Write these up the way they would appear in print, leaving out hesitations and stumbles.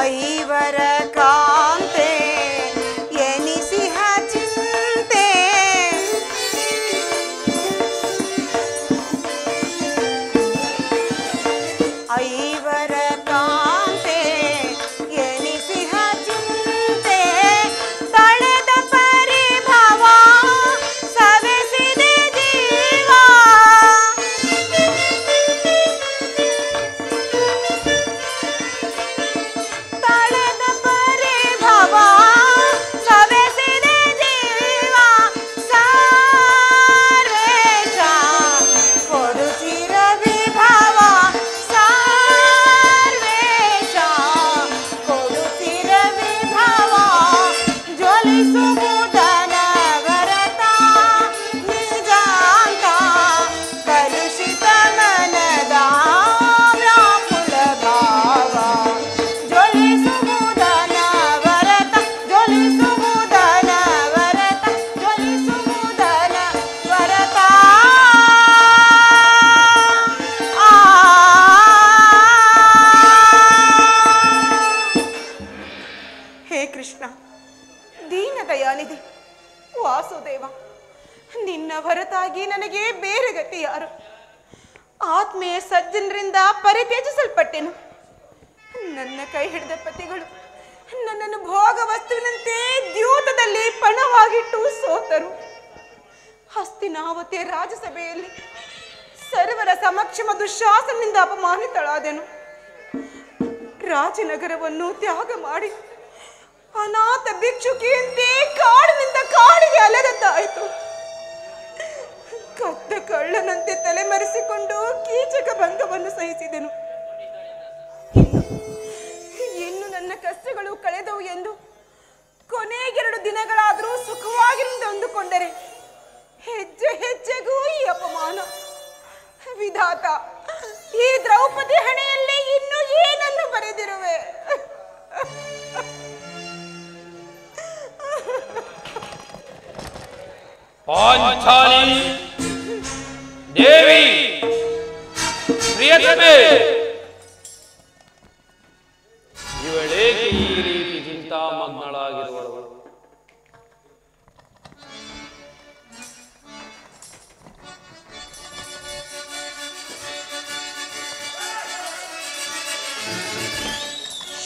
ಐವರ ಕಾಂತೆ ಎನಿಸಿಹ ಚಿಂತೆ ಐವರ ಕಾಂತೆ ಎನಿಸಿಹ ಚಿಂತೆ ತಳೆದ ಪರಿಭವ ಸವೆಸಿದೆ ಜೀವ ತಳೆದ ಪರಿಭವ ಸವೆಸಿದೆ ಜೀವ ಸರ್ವೇಶ ಕೊಡುತ್ತಿರ ವಿಭವ ಸರ್ವೇಶ ಕೊಡುತ್ತಿರ ವಿಭವ ಜ್ವಲಿಸುವುದನ ವರತ ನಿಜಾಂತ ಕಲುಷಿತ ಮನದ ವ್ಯಾಕುಲ ಭಾವ ಜ್ವಲಿಸುವುದನ ವರತ ಜ್ವಲಿಸುವುದನ ವರತ ಜ್ವಲಿಸುವುದನ ವರತ ಹೇ ಕೃಷ್ಣ ದೀನದಯಾನಿಧಿ ವಾಸುದೇವ, ನಿನ್ನ ಹೊರತಾಗಿ ನನಗೆ ಬೇರೆ ಗತಿ ಯಾರು? ಆತ್ಮೀಯ ಸಜ್ಜನರಿಂದ ಪರಿತ್ಯಜಿಸಲ್ಪಟ್ಟೆನು. ನನ್ನ ಕೈ ಹಿಡಿದ ಪತಿಗಳು ನನ್ನನ್ನು ಭೋಗ ವಸ್ತುವಿನಂತೆ ದ್ಯೂತದಲ್ಲಿ ಪಣವಾಗಿಟ್ಟು ಸೋತರು. ಹಸ್ತಿನಾವತಿಯ ರಾಜಸಭೆಯಲ್ಲಿ ಸರ್ವರ ಸಮಕ್ಷಮ ದುಶ್ಯಾಸನದಿಂದ ಅಪಮಾನಿತಳಾದೆನು. ರಾಜನಗರವನ್ನು ತ್ಯಾಗ ಮಾಡಿ ಅನಾಥ ಭಿಕ್ಷುಕಿಯಂತೆ ಕಾಡಿನಿಂದ ಕಾಡಿಗೆ ಅಲೆದದ್ದಾಯಿತು. ಕದ್ದ ಕಳ್ಳನಂತೆ ತಲೆಮರೆಸಿಕೊಂಡು ಕೀಚಕ ಭಂಗವನ್ನು ಸಹಿಸಿದೆನು. ಇನ್ನು ನನ್ನ ಕಷ್ಟಗಳು ಕಳೆದವು ಎಂದು ಕೊನೆಗೆರಡು ದಿನಗಳಾದರೂ ಸುಖವಾಗಿರುವುದು ಅಂದುಕೊಂಡರೆ ಹೆಜ್ಜೆ ಹೆಜ್ಜೆಗೂ ಈ ಅಪಮಾನ. ವಿಧಾತ, ಈ ದ್ರೌಪದಿ ಹಣೆಯಲ್ಲಿ ಇನ್ನು ಏನನ್ನು ಬರೆದಿರುವೆ? ಪಾಂಚಾಲಿ ದೇವಿ, ಪ್ರಿಯತಮೆ, ಇವಳೇಕೆ ಈ ರೀತಿ ಚಿಂತಾಮಗ್ನಳಾಗಿರುವಳು?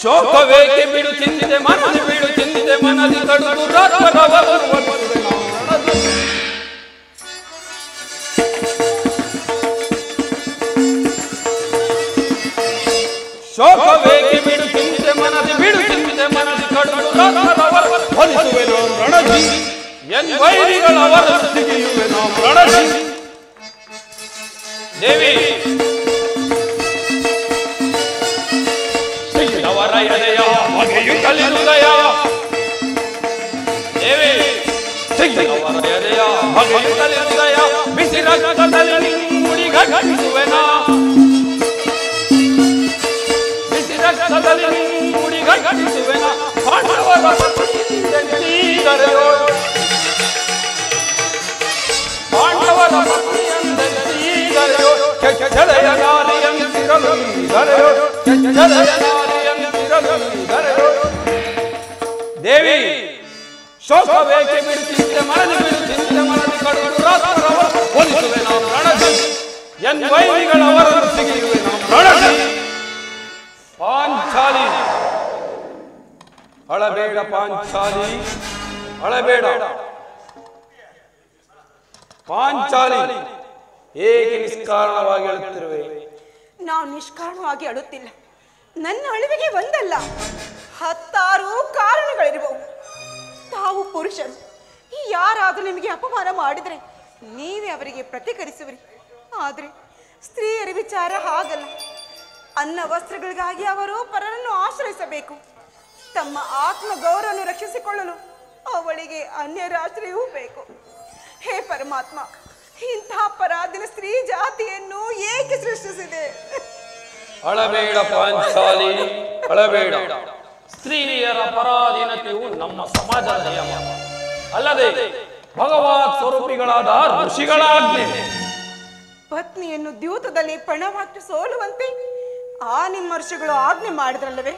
ಶೋಕವೇಕೆ ಬಿಡು ಚಿಂತೆ ಮನದಿ ಬಿಡು ಚಿಂತೆ ಮನದಿ ತಡೆದು ಶೋಕವೇಕೆ ಬಿಡು ಚಿಂತೆ ಮನದಿ ಬಿಡು ಚಿಂತೆ ಮನದಿ ಕಡುದು ಹೊಲಿಸುವೆನು ರಣಜಿ ಎನ್ ವೈರಿಗಳವರ ಸಿಗಿಯುವೆನು ರಣಜಿ. ದೇವಿ, ಅವರ ಎದೆಯ ಬಗೆಯುತ್ತಲಿ ಹೃದಯ. ದೇವಿ, ಅವರ ಎದೆಯ ಬಗೆಯುತ್ತಲಿ ಹೃದಯ. ಬಿಸಿ ರಕ್ತದಲ್ಲಿ ಮುಡಿಗಟ್ಟಿಸುವೆನ, ಬಿಸಿ ರಕ್ತದಲ್ಲಿ ಮುಡಿಗಟ್ಟಿಸುವೆನ. ಪಾಂಡವರ ಪತ್ನಿಯರೆಯೋ, ಪಾಂಡವರ ಪತ್ನಿಯರೆಯೋ, ಕೆಚ್ಚಲೆಯ ನಾರಿಯಂತಿರಲು ಧರೆಯೋ, ಕೆಚ್ಚಲೆಯ ದೇವಿ, ಶೋಕವೇಕೆ ಬಿಡು ಚಿಂತೆ ಮನದಿ ಬಿಡು ಚಿಂತೆ ಮನದಿ ಕಡುದು ಹೋಲಿಸುವೆ ನಾವು ರಣಜಿ ಎನ್ ವೈರಿಗಳವರನ್ನು ಸಿಗಿಯುವೆ ನಾವು ರಣಜಿ. ಪಾಂಚಾಲಿ, ಅಳಬೇಡ ಪಾಂಚಾಲಿ, ಅಳಬೇಡ ಪಾಂಚಾಲಿ. ಏಕೆ ನಿಷ್ಕಾರಣವಾಗಿ ಅಳುತ್ತಿರುವೆ? ನಾವು ನಿಷ್ಕಾರಣವಾಗಿ ಅಳುತ್ತಿಲ್ಲ. ನನ್ನ ಅಳುವಿಗೆ ಒಂದಲ್ಲ 10 ಕಾರಣಗಳಿರಬಹುದು. ತಾವು ಪುರುಷರು, ಯಾರಾದರೂ ನಿಮಗೆ ಅಪಮಾನ ಮಾಡಿದರೆ ನೀವೇ ಅವರಿಗೆ ಪ್ರತಿಕರಿಸುವಿರಿ. ಆದರೆ ಸ್ತ್ರೀಯರ ವಿಚಾರ ಹಾಗಲ್ಲ. ಅನ್ನ ವಸ್ತ್ರಗಳಿಗಾಗಿ ಅವರು ಪರರನ್ನು ಆಶ್ರಯಿಸಬೇಕು. ತಮ್ಮ ಆತ್ಮ ಗೌರವವನ್ನು ರಕ್ಷಿಸಿಕೊಳ್ಳಲು ಅವಳಿಗೆ ಅನ್ಯರಾಶ್ರಯವೂ ಬೇಕು. ಹೇ ಪರಮಾತ್ಮ, ಇಂತಹ ಪರಾಧೀನ ಸ್ತ್ರೀ ಜಾತಿಯನ್ನು ಏಕೆ ಸೃಷ್ಟಿಸಿದೆ? ಅಳಬೇಡ ಪಾಂಚಾಲಿ, ಅಳಬೇಡ. ಸ್ತ್ರೀಯರ ಪರಾಧೀನತೆಯು ನಮ್ಮ ಸಮಾಜದ ನಿಯಮ ಅಲ್ಲದೆ ಭಗವತ್ ಸ್ವರೂಪಿಗಳಾದ ಋಷಿಗಳ ಆಜ್ಞೆ. ಪತ್ನಿಯನ್ನು ದ್ಯೂತದಲ್ಲಿ ಪಣವಾಟ್ಟು ಸೋಲುವಂತೆ ಆ ನಿಮ್ಮ ಋಷಿಗಳು ಆಜ್ಞೆ ಮಾಡಿದ್ರಲ್ಲವೇ?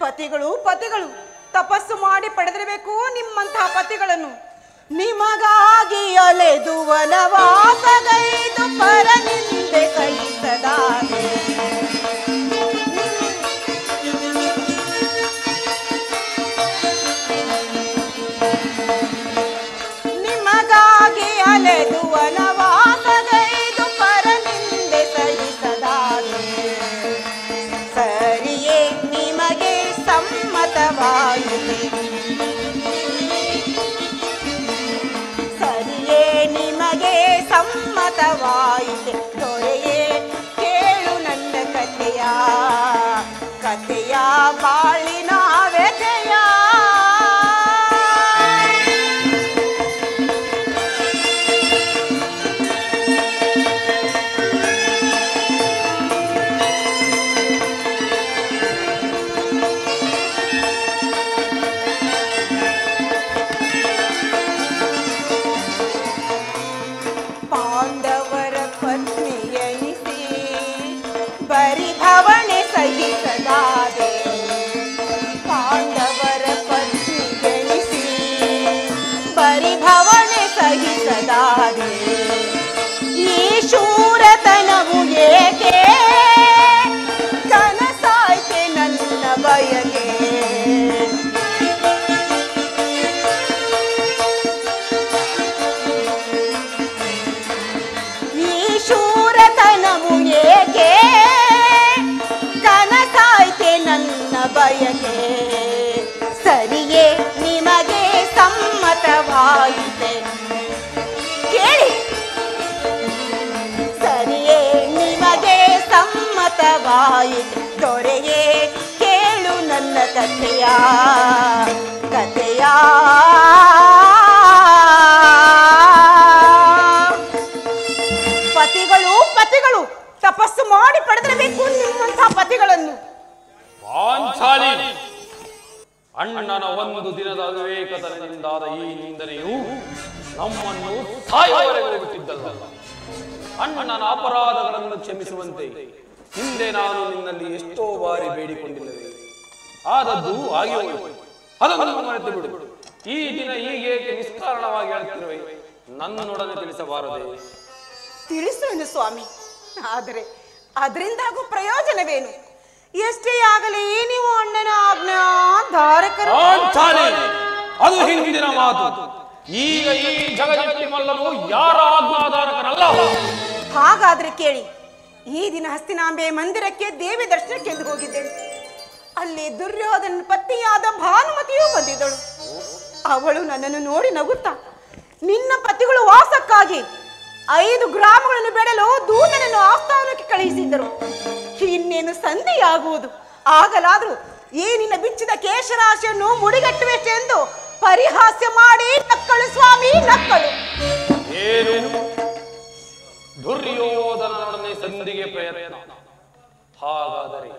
ಪತಿಗಳು ಪತಿಗಳು ತಪಸ್ಸು ಮಾಡಿ ಪಡೆದಿರಬೇಕು ನಿಮ್ಮಂತಹ ಪತಿಗಳನ್ನು. ನಿಮಗಾಗಿ ಅಲೆದು ವನವಾಸಗೈದು ಪರನಿಂದೆ ಸಹಿಸದಾನೆ. ನಿಮಗಾಗಿ ಅಲೆದು ವನವಾಸಗೈದು ಪರನಿಂದೆ ಸಹಿಸದಾನೆ. ಸರಿಯೇ ನಿಮಗೆ ಸಮ್ಮತವಾಯಿತೆ. ಸರಿಯೇ ನಿಮಗೆ ಸಮ್ಮತವಾಯಿತೆ. ದೊರೆಯೇ ಕೇಳು ನನ್ನ ಕಥೆಯ ಕಥೆಯ ಬಾಳಿನ ವ್ಯಥೆಯ. ಪಾಂಡವರ ಪತ್ನಿಯನಿಸಿ ಪರಿಭವಣೆ ಸಹಿಸದಾದೆ. ಪಾಂಡವರ ಪತ್ನಿಯನಿಸಿ ಪರಿಭವನೆ ಸಹಿಸದಾದೆ. ಈ ಶೂರತನವು ಏಕೆ ಕನಸಾಯ್ತೆ ನನ್ನ ಬಯಕೆ. ಶೂರತನವು ಏಕೆ ಕನಸಾಯ್ತೆ ನನ್ನ ಬಯಕೆ. ಸರಿಯೇ ನಿಮಗೆ ಸಮ್ಮತವಾಯಿತೆ. ಕೇಳಿ, ಸರಿಯೇ ನಿಮಗೆ ಸಮ್ಮತವಾಯಿತೆ. ದೊರೆಯೇ ಕೇಳು ನನ್ನ ಕಥೆಯ ಕಥೆಯ. ಪತಿಗಳು ಪತಿಗಳು ತಪಸ್ಸು ಮಾಡಿ ಪಡೆದಿರಬೇಕು ನಿಮ್ಮಂತಹ ಪತಿಗಳನ್ನು. ಪಾಂಚಾಲಿ, ಅಣ್ಣನ ಒಂದು ದಿನದ ವಿವೇಕತನದಿಂದಾದ ಈ ನಿಂದನೆಯು ನಮ್ಮನ್ನು ಸಾಯುವವರೆಗೂ ಬಿಟ್ಟಿದ್ದಲ್ಲ. ಅಣ್ಣನ ಅಪರಾಧಗಳನ್ನು ಕ್ಷಮಿಸುವಂತೆ ಹಿಂದೆ ನಾನು ನಿನ್ನಲ್ಲಿ ಎಷ್ಟೋ ಬಾರಿ ಬೇಡಿಕೊಂಡಿದ್ದೇನೆ. ಆದದ್ದು ಆಗಿ ಹೋಯಿತು, ಅದನ್ನು ಮರೆತು ಬಿಡು. ಈ ದಿನ ಹೀಗೇಕೆ ನಿಷ್ಕಾರಣವಾಗಿ ಹೇಳ್ತಿರುವೆ? ನನ್ನೊಡನೆ ತಿಳಿಸಬಾರದೆ? ತಿಳಿಸುವೆನು ಸ್ವಾಮಿ, ಆದರೆ ಅದರಿಂದಾಗೂ ಪ್ರಯೋಜನವೇನು? ಎಷ್ಟೇ ಆಗಲಿ ನೀವು ಅಣ್ಣನ ಆಜ್ಞಾ ಧಾರಕರು. ಅದು ಹಿಂದಿನ ಮಾತು. ಈಗ ಈ ಜಗಜಟ್ಟಿ ಮಲ್ಲನು ಯಾರ ಆಜ್ಞಾಧಾರಕರಲ್ಲ. ಹಾಗಾದ್ರೆ ಕೇಳಿ, ಈ ದಿನ ಹಸ್ತಿನಾಂಬೆ ಮಂದಿರಕ್ಕೆ ದೇವಿ ದರ್ಶನಕ್ಕೆಂದು ಹೋಗಿದ್ದೇನೆ. ಅಲ್ಲಿ ದುರ್ಯೋಧನ ಪತ್ನಿಯಾದ ಭಾನುಮತಿಯೂ ಬಂದಿದ್ದಳು. ಅವಳು ನನ್ನನ್ನು ನೋಡಿ ನಗುತ್ತಾ, ನಿನ್ನ ಪತಿಗಳು ವಾಸಕ್ಕಾಗಿ 5 ಗ್ರಾಮಗಳನ್ನು ಬೆಳೆಯಲು ದೂತನನ್ನು ಆಸ್ಥಾನಕ್ಕೆ ಕಳುಹಿಸಿದ್ದರು. ಇನ್ನೇನು ಸಂಧಿಯಾಗುವುದು. ಆಗಲಾದರೂ ಈ ನಿನ್ನ ಬಿಚ್ಚಿದ ಕೇಶರಾಶಿಯನ್ನು ಮುಡಿಗಟ್ಟುವೆಷ್ಟೆಂದು ಪರಿಹಾಸ್ಯ ಮಾಡಿ ನಕ್ಕಳು ಸ್ವಾಮಿ, ನಕ್ಕಳು. ಏನು ದುರ್ಯೋಧನನೊಡನೆ ಸಂಧಿಗೆ ಪ್ರಯತ್ನ? ಹಾಗಾದರೆ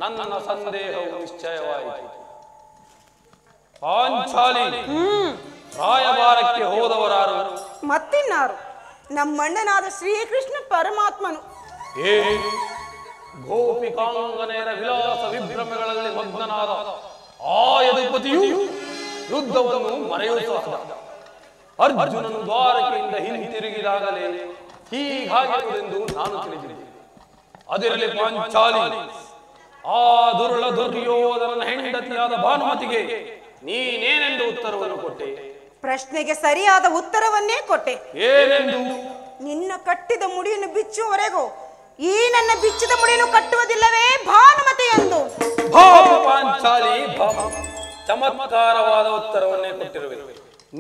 ನನ್ನ ಸಂದೇಹವು ನಿಶ್ಚಯವಾಯಿತು. ಪಾಂಚಾಲಿ, ರಾಯಭಾರಕ್ಕೆ ಹೋದವರಾರು? ಮತ್ತಿನ್ನಾರು, ನಮ್ಮಣ್ಣನಾದ ಶ್ರೀಕೃಷ್ಣ ಪರಮಾತ್ಮನು. ಗೋಪಿಕಾಂಗನೆಯರ ವಿಲಾಸ ವಿಭ್ರಮೆಗಳಲ್ಲಿ ಮಗ್ನನಾದ ಆ ಯದುಪತಿಯು ಯುದ್ಧವನ್ನು ಮರೆಯುತ್ತಾದ. ಅರ್ಜುನನು ದ್ವಾರಕೆಯಿಂದ ಹಿಂತಿರುಗಿದಾಗಲೇ ಹೀಗಾಗಿರುವುದೆಂದು ನಾನು ತಿಳಿದಿದ್ದೆ. ಅದಿರಲಿ ಪಾಂಚಾಲಿ, ಆ ದುರುಳ ದುರ್ಯೋಧನನ ಹೆಂಡತಿಯಾದ ಭಾನುಮತಿಗೆ ನೀನೇನೆಂದು ಉತ್ತರವನ್ನು ಕೊಟ್ಟೆ? ಪ್ರಶ್ನೆಗೆ ಸರಿಯಾದ ಉತ್ತರವನ್ನೇ ಕೊಟ್ಟೆ. ಏನೆಂದು? ನಿನ್ನ ಕಟ್ಟಿದ ಮುಡಿಯನ್ನು ಬಿಚ್ಚುವವರೆಗೂ ಈ ನನ್ನ ಬಿಚ್ಚಿದ ಮುಡಿಯನ್ನು ಕಟ್ಟುವುದಿಲ್ಲವೇ ಭಾನುಮತಿ ಎಂದು. ಪಾಂಚಾಲಿ, ಚಮತ್ಕಾರವಾದ ಉತ್ತರವನ್ನೇ ಕೊಟ್ಟಿರುವೆ.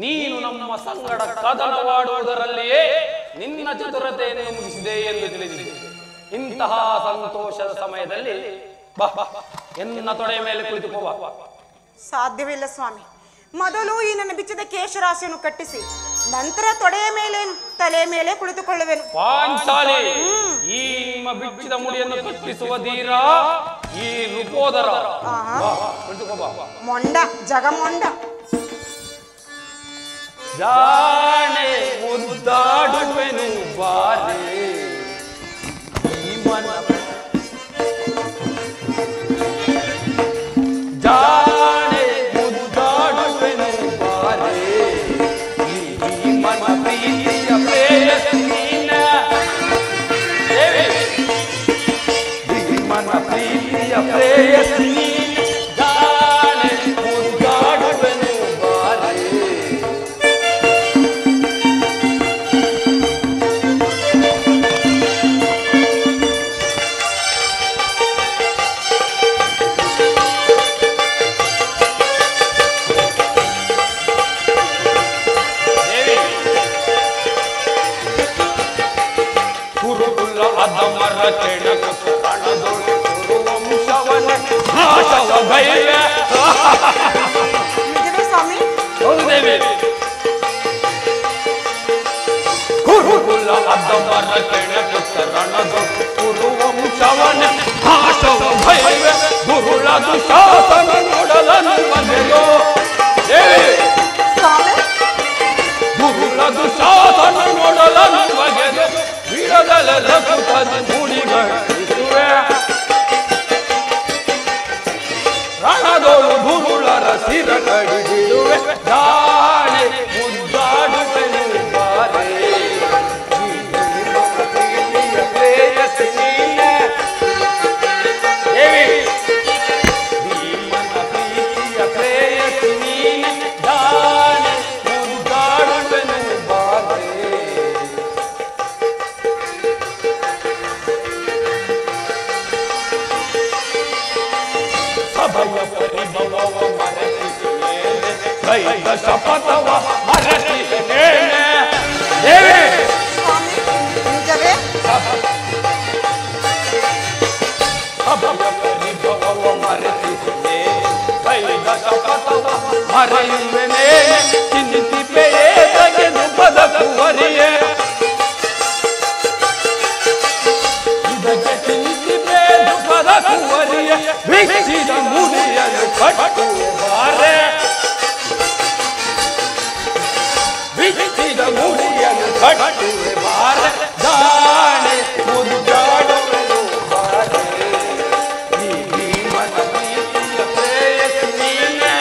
ನೀನು ನಮ್ಮ ಸಂಗಡ ಕದನವಾಡುವುದರಲ್ಲಿಯೇ ನಿನ್ನ ಚತುರತೆಯನ್ನು ಮುಗಿಸಿದೆ ಎಂದು ತಿಳಿದಿದೆ. ಇಂತಹ ಸಂತೋಷದ ಸಮಯದಲ್ಲಿ ಎನ್ನ ತೊಡೆಯ ಮೇಲೆ ಕುಳಿತುಕೋ. ಸಾಧ್ಯವಿಲ್ಲ ಸ್ವಾಮಿ. ಮೊದಲು ಈ ನನ್ನ ಬಿಚ್ಚಿದ ಕೇಶರಾಶಿಯನ್ನು ಕಟ್ಟಿಸಿ ನಂತರ ತೊಡೆಯ ಮೇಲೆ ತಲೆಯ ಮೇಲೆ ಕುಳಿತುಕೊಳ್ಳುವೆನು. ಪಾಂಚಾಲಿ, ಈ ನಿಮ್ಮ ಬಿಚ್ಚಿದ ಮುಡಿಯನ್ನು ಕಟ್ಟಿಸುವ ಧೀರ ಈ ರುಪೋದರ. ಮೊಂಡ, ಜಗಮೊಂಡ. ಜಾಣೆ ಮುದ್ದಾಡುವೆನು ಬಾರೆ ಭೈವೆ. ನಿಜವೇ ಸ್ವಾಮಿ? ಹೌದು ದೇವಿ. ಕುರುಕುಲ ಅದ್ದಮರ ಕೆಣೆ ಪುತ್ರನದು ಕುರುವಂಶವನೆ ಆಶವ ಭೈವೆ. ಗುರುಳ ದುಶಾಸನ ನೋಡಲನು ಬಂದೆಯೋ ದೇವಿ. ಸ್ವಾಮಿ ಗುರುಳ ದುಶಾಸನ ನೋಡಲನು ಬಗೆದು ಬಿಡದಲೆಲ್ಲ ಸುತದ ಮೂಡಿಗಳಿಸುವೆ. ರಣದೋಳು ಗುರುಳರ ಸಿರ ಕಡಿದಿಡುವೆ. ಜಾಣೆ ಮುದ್ದಾಡುವೆನು ಬಾರೆ. ಪ್ರೇಯಸಿ ನೀನೆ ದೇವಿ. ಭೀಮನ ಪ್ರೀತಿಯ ಪ್ರೇಯಸಿ ನೀನೆ. ಜಾಣೆ ಮುದ್ದಾಡುವೆನು ಬಾರೆ. ಸಭಯ ಪರಿಭವವ ಮರೆತಿದ್ದೇನೆ. ಕೈದ ಶಪಥವ ಮರೆತಿದ್ದೇನೆ ದೇವಿ. ಸ್ವಾಮಿ ನಿಜವೇ? ಸಭಯ ಪರಿಭವವ ಮರೆತಿದ್ದೇನೆ. ಕೈದ ಶಪಥವ ಮರೆಯುವೆನೆ. ಚಿಂತಿಪೆಯೇ ತೆಗೆದು ಬದುಕುವರಿಯೇ. ಇದಕ್ಕೆ ಚಿಂತಿಪೆ ಬದುಕುವರಿಯೇ. ಬಿಚ್ಚಿದ ಮುಡಿಯನ್ನು ಕಟ್ಟುವೆ ಬಾರೆ. ಬಿಚ್ಚಿದ ಮುಡಿಯನ್ನು ಕಟ್ಟುವೆ ಬಾರೆ. ಜಾಣೆ ಮುದ್ದಾಡುವೆನು ಬಾರೆ. ಈ ಭೀಮನ ಪ್ರೀತಿಯ ಪ್ರೇಯಸಿ ನೀನೆ.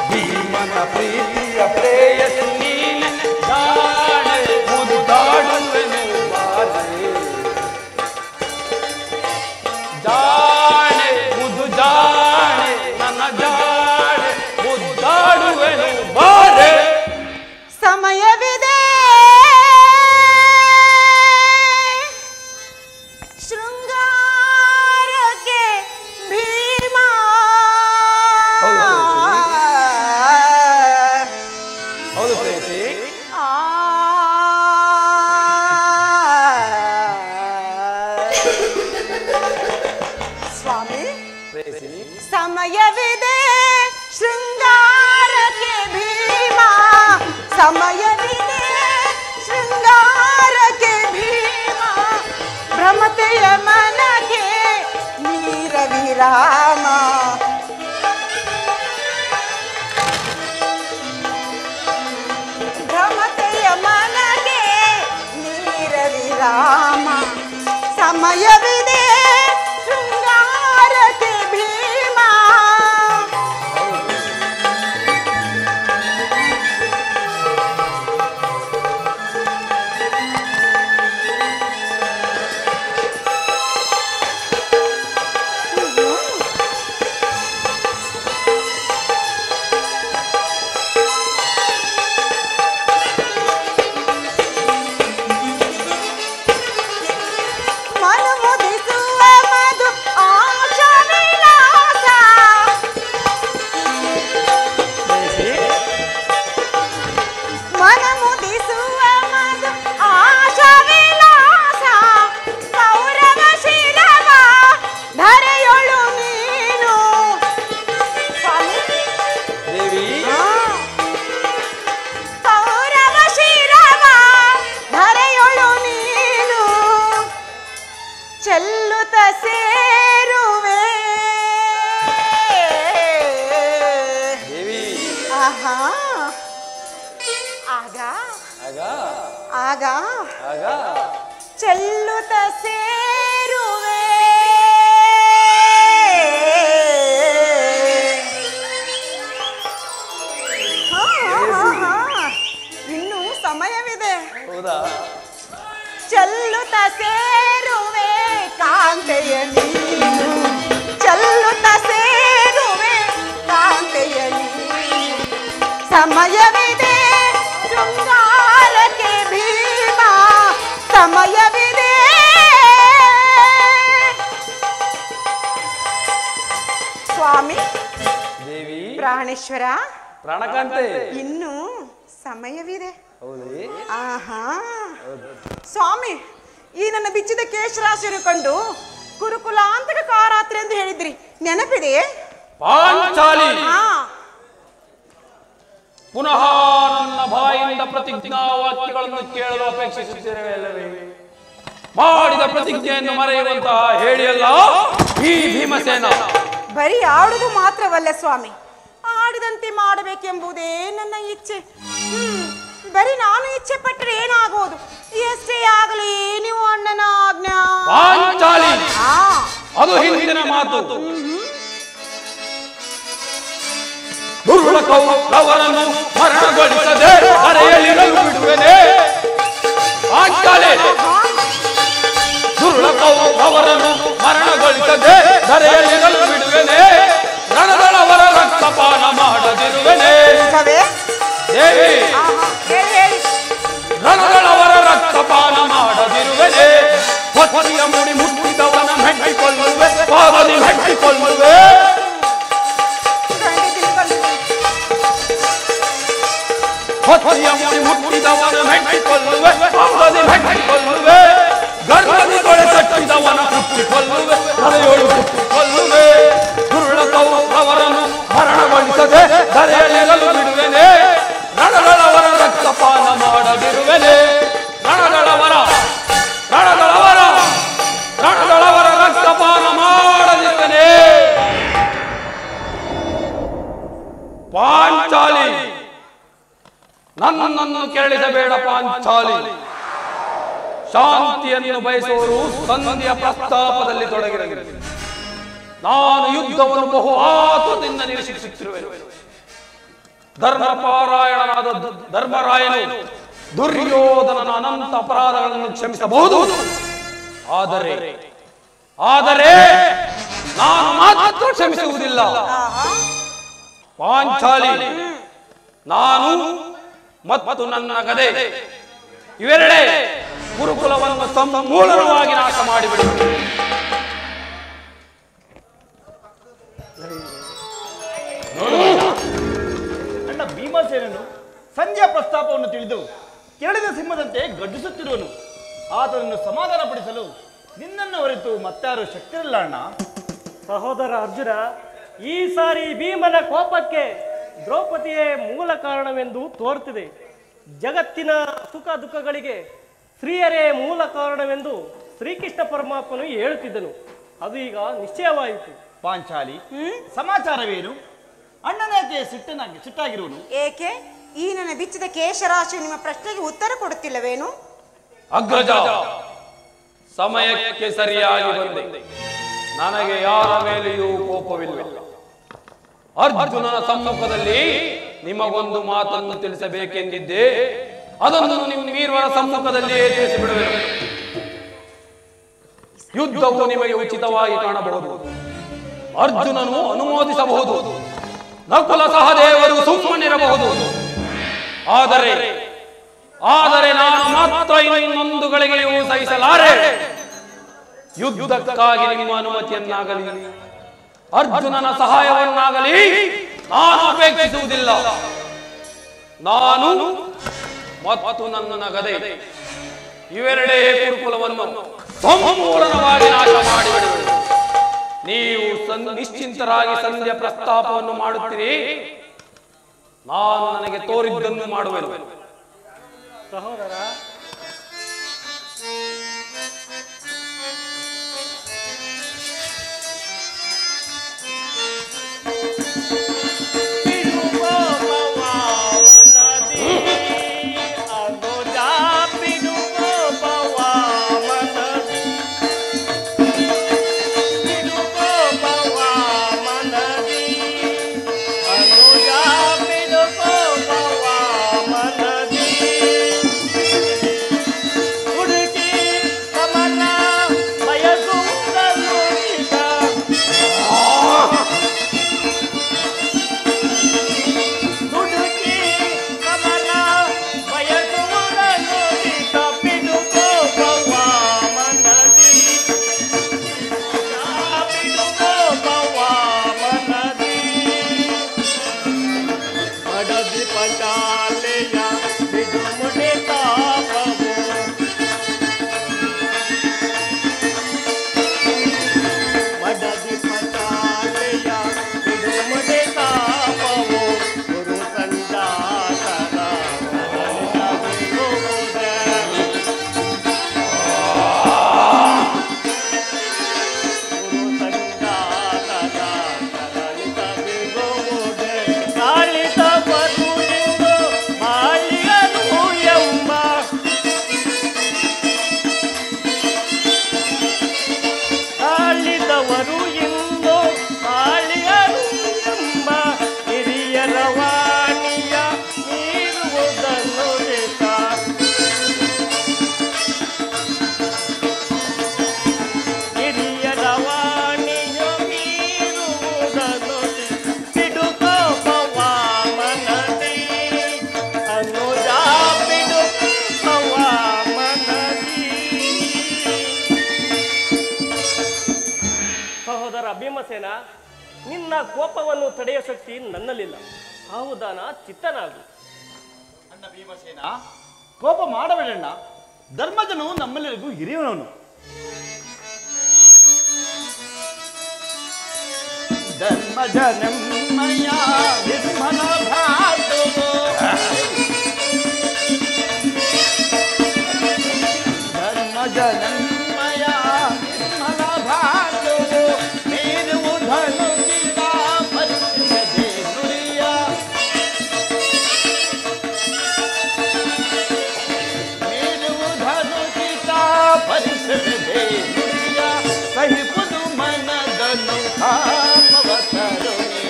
ಭೀಮನ ಪ್ರೀತಿಯ ಪ್ರೇಯಸಿ ನೀನೆ. ಜಾಣೆ ಮುದ್ದಾಡುವೆನು ಬಾರೆ. ಜಾಣೆ ಮುದು ಜಾಣೆ ನನ್ನ ಜಾಣೆ ಮುದ್ದಾಡುವೆನು ಬಾರೆ. ಸಮಯವಿದೆ ಶೃಂಗಾರಕ್ಕೆ ಭೀಮ. ಹೌದು ಪ್ರೇಯಸಿ. ಸ್ವಾಮಿ ಪ್ರೇಯಸಿ ಸಮಯವಿದೆ ಶೃಂಗಾರಕ್ಕೆ ಭೀಮ. ಸಮಯವಿದೆ ಶೃಂಗಾರಕ್ಕೆ ಭೀಮ. ಭ್ರಮತೆಯ ಮನಕ್ಕೆ ನೀರ ವಿರಾಮ. ಭ್ರಮತೆಯ ಮನಗೆ ನೀರ ವಿರಾಮ. ಸಮಯವಿದೆ ಶೃಂಗಾರಕ್ಕೆ ಭೀಮ. ಮನಮುದಿಸುವ ಮಧು ಆಶಾ ವಿಲಾಸ. ಮನಮುದಿಸುವ ಮಧು ಆಶಾ ವಿಲಾಸ. ಕೌರವ ಶಿರವ ಧರೆಯೊಳು ನೀನು. ಸ್ವಾಮಿ ದೇವಿ. ಕೌರವ ಶಿರವ ಧರೆಯೊಳು ನೀನು. ಚೆಲ್ಲುತ್ತ ಸೇರುವೆ ದೇವಿ. ಆಹಾ. ಆಗ ಆಗ ಆಗ ಆಗ ಚೆಲ್ಲುತ್ತ ಸೇರುವೆ. ಹಾ, ಹಾ, ಹಾ. ಇನ್ನೂ ಸಮಯವಿದೆ. ಹೌದಾ? ಚೆಲ್ಲುತ್ತ ಸೇರುವೆ ಕಾಂತೆಯ ನೀನು. ಚೆಲ್ಲುತ್ತ ಸೇರುವೆ ಕಾಂತೆಯ ನೀನು. ಸಮಯವಿದೆ ಶೃಂಗಾರಕ್ಕೆ ಭೀಮ. ಸಮಯವಿದೆ. ಸ್ವಾಮಿ ದೇವಿ. ಪ್ರಾಣೇಶ್ವರ ಪ್ರಾಣಕಾಂತೆ. ಇನ್ನೂ ಸಮಯವಿದೆ. ಹೌದೇ? ಆಹಾ. ಸ್ವಾಮಿ ಈ ನನ್ನ ಬಿಚ್ಚಿದ ಕೇಶರಾಶಿಯನ್ನು ಕಂಡು ಗುರುಕುಲಾಂತಕ ಕಾರಾತ್ರಿ ಎಂದು ಹೇಳಿದ್ರಿ, ನೆನಪಿದೆಯೇ? ಪಾಂಚಾಲಿ, ಹಾ, ಪುನಃ ನನ್ನ ಬಾಯಿಂದ ಪ್ರತಿಜ್ಞಾ ವಾಕ್ಯಗಳನ್ನು ಕೇಳಲು ಅಪೇಕ್ಷಿಸುತ್ತೇವೆ ಅಲ್ಲವೇ? ಮಾಡಿದ ಪ್ರತಿಜ್ಞೆಯನ್ನು ಮರೆಯುವಂತಹ ಹೇಳಿಯಲ್ಲ ಈ ಭೀಮಸೇನ. ಬರೀ ಆಡುದು ಮಾತ್ರವಲ್ಲ ಸ್ವಾಮಿ, ಆಡಿದಂತೆ ಮಾಡಬೇಕೆಂಬುದೇ ನನ್ನ ಇಚ್ಛೆ. ಬರೀ ನಾನು ಇಚ್ಛೆ ಪಟ್ಟರೆ ಏನಾಗೋದು? ಎಷ್ಟೇ ಆಗಲಿ ನೀವು ಅಣ್ಣನ ಆಜ್ಞಾ. ಪಾಂಚಾಲಿ, ಅದು ಹಿಂದಿನ ಮಾತು. ದುರ್ಲಕವರನ್ನು ಮರಣಗೊಳಿಸದೆ ಅರೆಯಲಿರಲು ಬಿಡುವೆನೆ. ಪಾಂಚಾಲಿ, ದುರ್ಲಕವರನ್ನು ಮರಣಗೊಳಿಸದೆ ಧರೆಯಲಿರಲು ಬಿಡುವೆನೆ. ರಣಗಳವರ ರಕ್ತಪಾನ ಮಾಡದಿರುವೆನೆ. ದೇವಿ, ರಣಗಳವರ ರಕ್ತಪಾನ ಮಾಡದಿರುವೆನೆ. ಹೊತ್ತಿಯ ಮುಡಿ ಮುಟ್ಟಿದವನ ಮೆಟ್ಟಿಕೊಳ್ಳುವೆ, ಪಾದದಿ ಮೆಟ್ಟಿಕೊಳ್ಳುವೆ. ಹೊತ್ತಿಯ ಮುಡಿ ಮುಟ್ಟಿದವನ ಮೆಟ್ಟಿಕೊಳ್ಳುವೆ, ಪಾದದಿ ಮೆಟ್ಟಿಕೊಳ್ಳುವೆ. ಗರ್ಭದಿ ಕೊಳೆ ತಟ್ಟಿದವನ ಕುಟ್ಟಿಕೊಳ್ಳುವೆ, ತಲೆಯೋಳು ಕುಟ್ಟಿಕೊಳ್ಳುವೆ. ದುರ್ಲಕವರನ್ನು ಮರಣಗೊಳಿಸದೆ ಧರೆಯಲಿರಲು ಬಿಡುವೆನೆ. ರಣಗಳವರ ರಕ್ತಪಾನ ಮಾಡದಿರುವೆನೆ. ರಣಗಳವರ ರಕ್ತಪಾನ ಮಾಡದಿರುವೆನೆ. ಪಾಂಚಾಲಿ, ನನ್ನನ್ನು ಕೆರಳಿಸಬೇಡ ಪಾಂಚಾಲಿ. ಶಾಂತಿಯನ್ನು ಬಯಸುವವರು ಸಂಧಿಯ ಪ್ರಸ್ತಾಪದಲ್ಲಿ ತೊಡಗಿರಲಿ. ನಾನು ಯುದ್ಧವನ್ನು ಬಹು ಆತುರದಿಂದ ನಿರೀಕ್ಷಿಸುತ್ತಿರುವೆ. ಧರ್ಮಪಾರಾಯಣನಾದ ಧರ್ಮರಾಯನು ದುರ್ಯೋಧನನ ಅನಂತ ಅಪರಾಧಗಳನ್ನು ಕ್ಷಮಿಸಬಹುದು. ಆದರೆ ನಾನು ಮಾತ್ರ ಕ್ಷಮಿಸುವುದಿಲ್ಲ. ಪಾಂಚಾಲಿ, ನಾನು ಮತ್ತು ನನ್ನ ಗದೆ ಇವೆರಡೇ ಗುರುಕುಲವನ್ನು ಸಮೂಲವಾಗಿ ನಾಶ ಮಾಡಿಬಿಡುತ್ತೇವೆ. ಅಣ್ಣ ಭೀಮಸೇನನು ಸಂಜೆಯ ಪ್ರಸ್ತಾಪವನ್ನು ತಿಳಿದು ಕೆರಳಿದ ಸಿಂಹದಂತೆ ಗರ್ಜಿಸುತ್ತಿರುವನು. ಆತನನ್ನು ಸಮಾಧಾನಪಡಿಸಲು ನಿನ್ನನ್ನು ಹೊರತು ಮತ್ತಾರು ಶಕ್ತಿಯಿಲ್ಲ ಅಣ್ಣ. ಸಹೋದರ ಅರ್ಜುನ, ಈ ಸಾರಿ ಭೀಮನ ಕೋಪಕ್ಕೆ ದ್ರೌಪದಿಯೇ ಮೂಲ ಕಾರಣವೆಂದು ತೋರುತ್ತಿದೆ. ಜಗತ್ತಿನ ಸುಖ ದುಃಖಗಳಿಗೆ ಸ್ತ್ರೀಯರೇ ಮೂಲ ಕಾರಣವೆಂದು ಶ್ರೀಕೃಷ್ಣ ಪರಮಾತ್ಮನು ಹೇಳುತ್ತಿದ್ದನು. ಅದು ಈಗ ನಿಶ್ಚಯವಾಯಿತು. ಪಾಂಚಾಲಿ, ಸಮಾಚಾರವೇನು? ಅಣ್ಣನೇಕೆ ಸಿಟ್ಟಾಗಿರುವನು? ಏಕೆ? ಈ ನನ್ನ ಬಿಚ್ಚಿದ ಕೇಶರಾಶಿ ನಿಮ್ಮ ಪ್ರಶ್ನೆಗೆ ಉತ್ತರ ಕೊಡುತ್ತಿಲ್ಲವೇನು? ಅಗ್ರಜ, ಸಮಯಕ್ಕೆ ಸರಿಯಾಗಿ ಬಂದೆ. ನನಗೆ ಯಾರ ಮೇಲೆಯೂ ಕೋಪವಿಲ್ಲ. ಅರ್ಜುನನ ಸಮ್ಮುಖದಲ್ಲಿ ನಿಮಗೊಂದು ಮಾತನ್ನು ತಿಳಿಸಬೇಕೆಂದಿದ್ದೆ. ಅದನ್ನು ನಿಮ್ಮೀರ್ವರ ಸಮ್ಮುಖದಲ್ಲಿಯೇ ತಿಳಿಸಿಬಿಡುವೆನು. ಯುದ್ಧವು ನಿಮಗೆ ಉಚಿತವಾಗಿ ಕಾಣಬಹುದು. ಅರ್ಜುನನು ಅನುಮೋದಿಸಬಹುದು, ನಕುಲ ಸಹದೇವರು ಸುಮ್ಮನಿರಬಹುದು. ಆದರೆ ನಾನು ಮಾತ್ರ ಇನ್ನೊಂದು ಗಳಿಗೆಯೂ ಸಹಿಸಲಾರೆ. ಯುದ್ಧಕ್ಕಾಗಿ ನಿಮ್ಮ ಅನುಮತಿಯನ್ನಾಗಲಿ ಅರ್ಜುನನ ಸಹಾಯವನ್ನಾಗಲಿ ನಾನು ಅಪೇಕ್ಷಿಸುವುದಿಲ್ಲ. ನಾನು ಮತ್ತು ನನ್ನ ಗದೆ ಇವೆರಡೇ ಗುರುಕುಲವನ್ನು ಸಂಪೂರ್ಣವಾಗಿ ನಾಶ ಮಾಡಿಬಿಡುವೆ. ನೀವು ನಿಶ್ಚಿಂತರಾಗಿ ಸಂಧ್ಯಾ ಪ್ರಸ್ತಾಪವನ್ನು ಮಾಡುತ್ತೀರಿ. ನಾನು ನನಗೆ ತೋರಿದ್ದನ್ನು ಮಾಡುವೆನು. ಸಹೋದರ, ಭೀಮಸೇನ, ನಿನ್ನ ಕೋಪವನ್ನು ತಡೆಯುವ ಶಕ್ತಿ ನನ್ನಲ್ಲಿಲ್ಲ. ಸಾವುದಾನ ಚಿತ್ತನಾಗು. ಅಣ್ಣ ಭೀಮಸೇನ, ಕೋಪ ಮಾಡಬೇಡಣ್ಣ. ಧರ್ಮಜನು ನಮ್ಮೆಲ್ಲರಿಗೂ ಹಿರಿಯವನು. ಧರ್ಮಜನಮ್ಮಯ ನಿರ್ಮಲ ಭ್ರಾತೃ, ಧರ್ಮಜನಮ್ಮಯ ನಿರ್ಮಲ ಭ್ರಾತೃ, ಮೇರುವು ಧನುಗಿದ ಪರಿಸದೆ ನುಡಿಯ, ಮೇರುವು ಧನುಗಿದ ಪರಿಸದೆ ನುಡಿಯ, ಸಹಿಪುದು ಮನದನು ತಾಪವತರುಣಿ,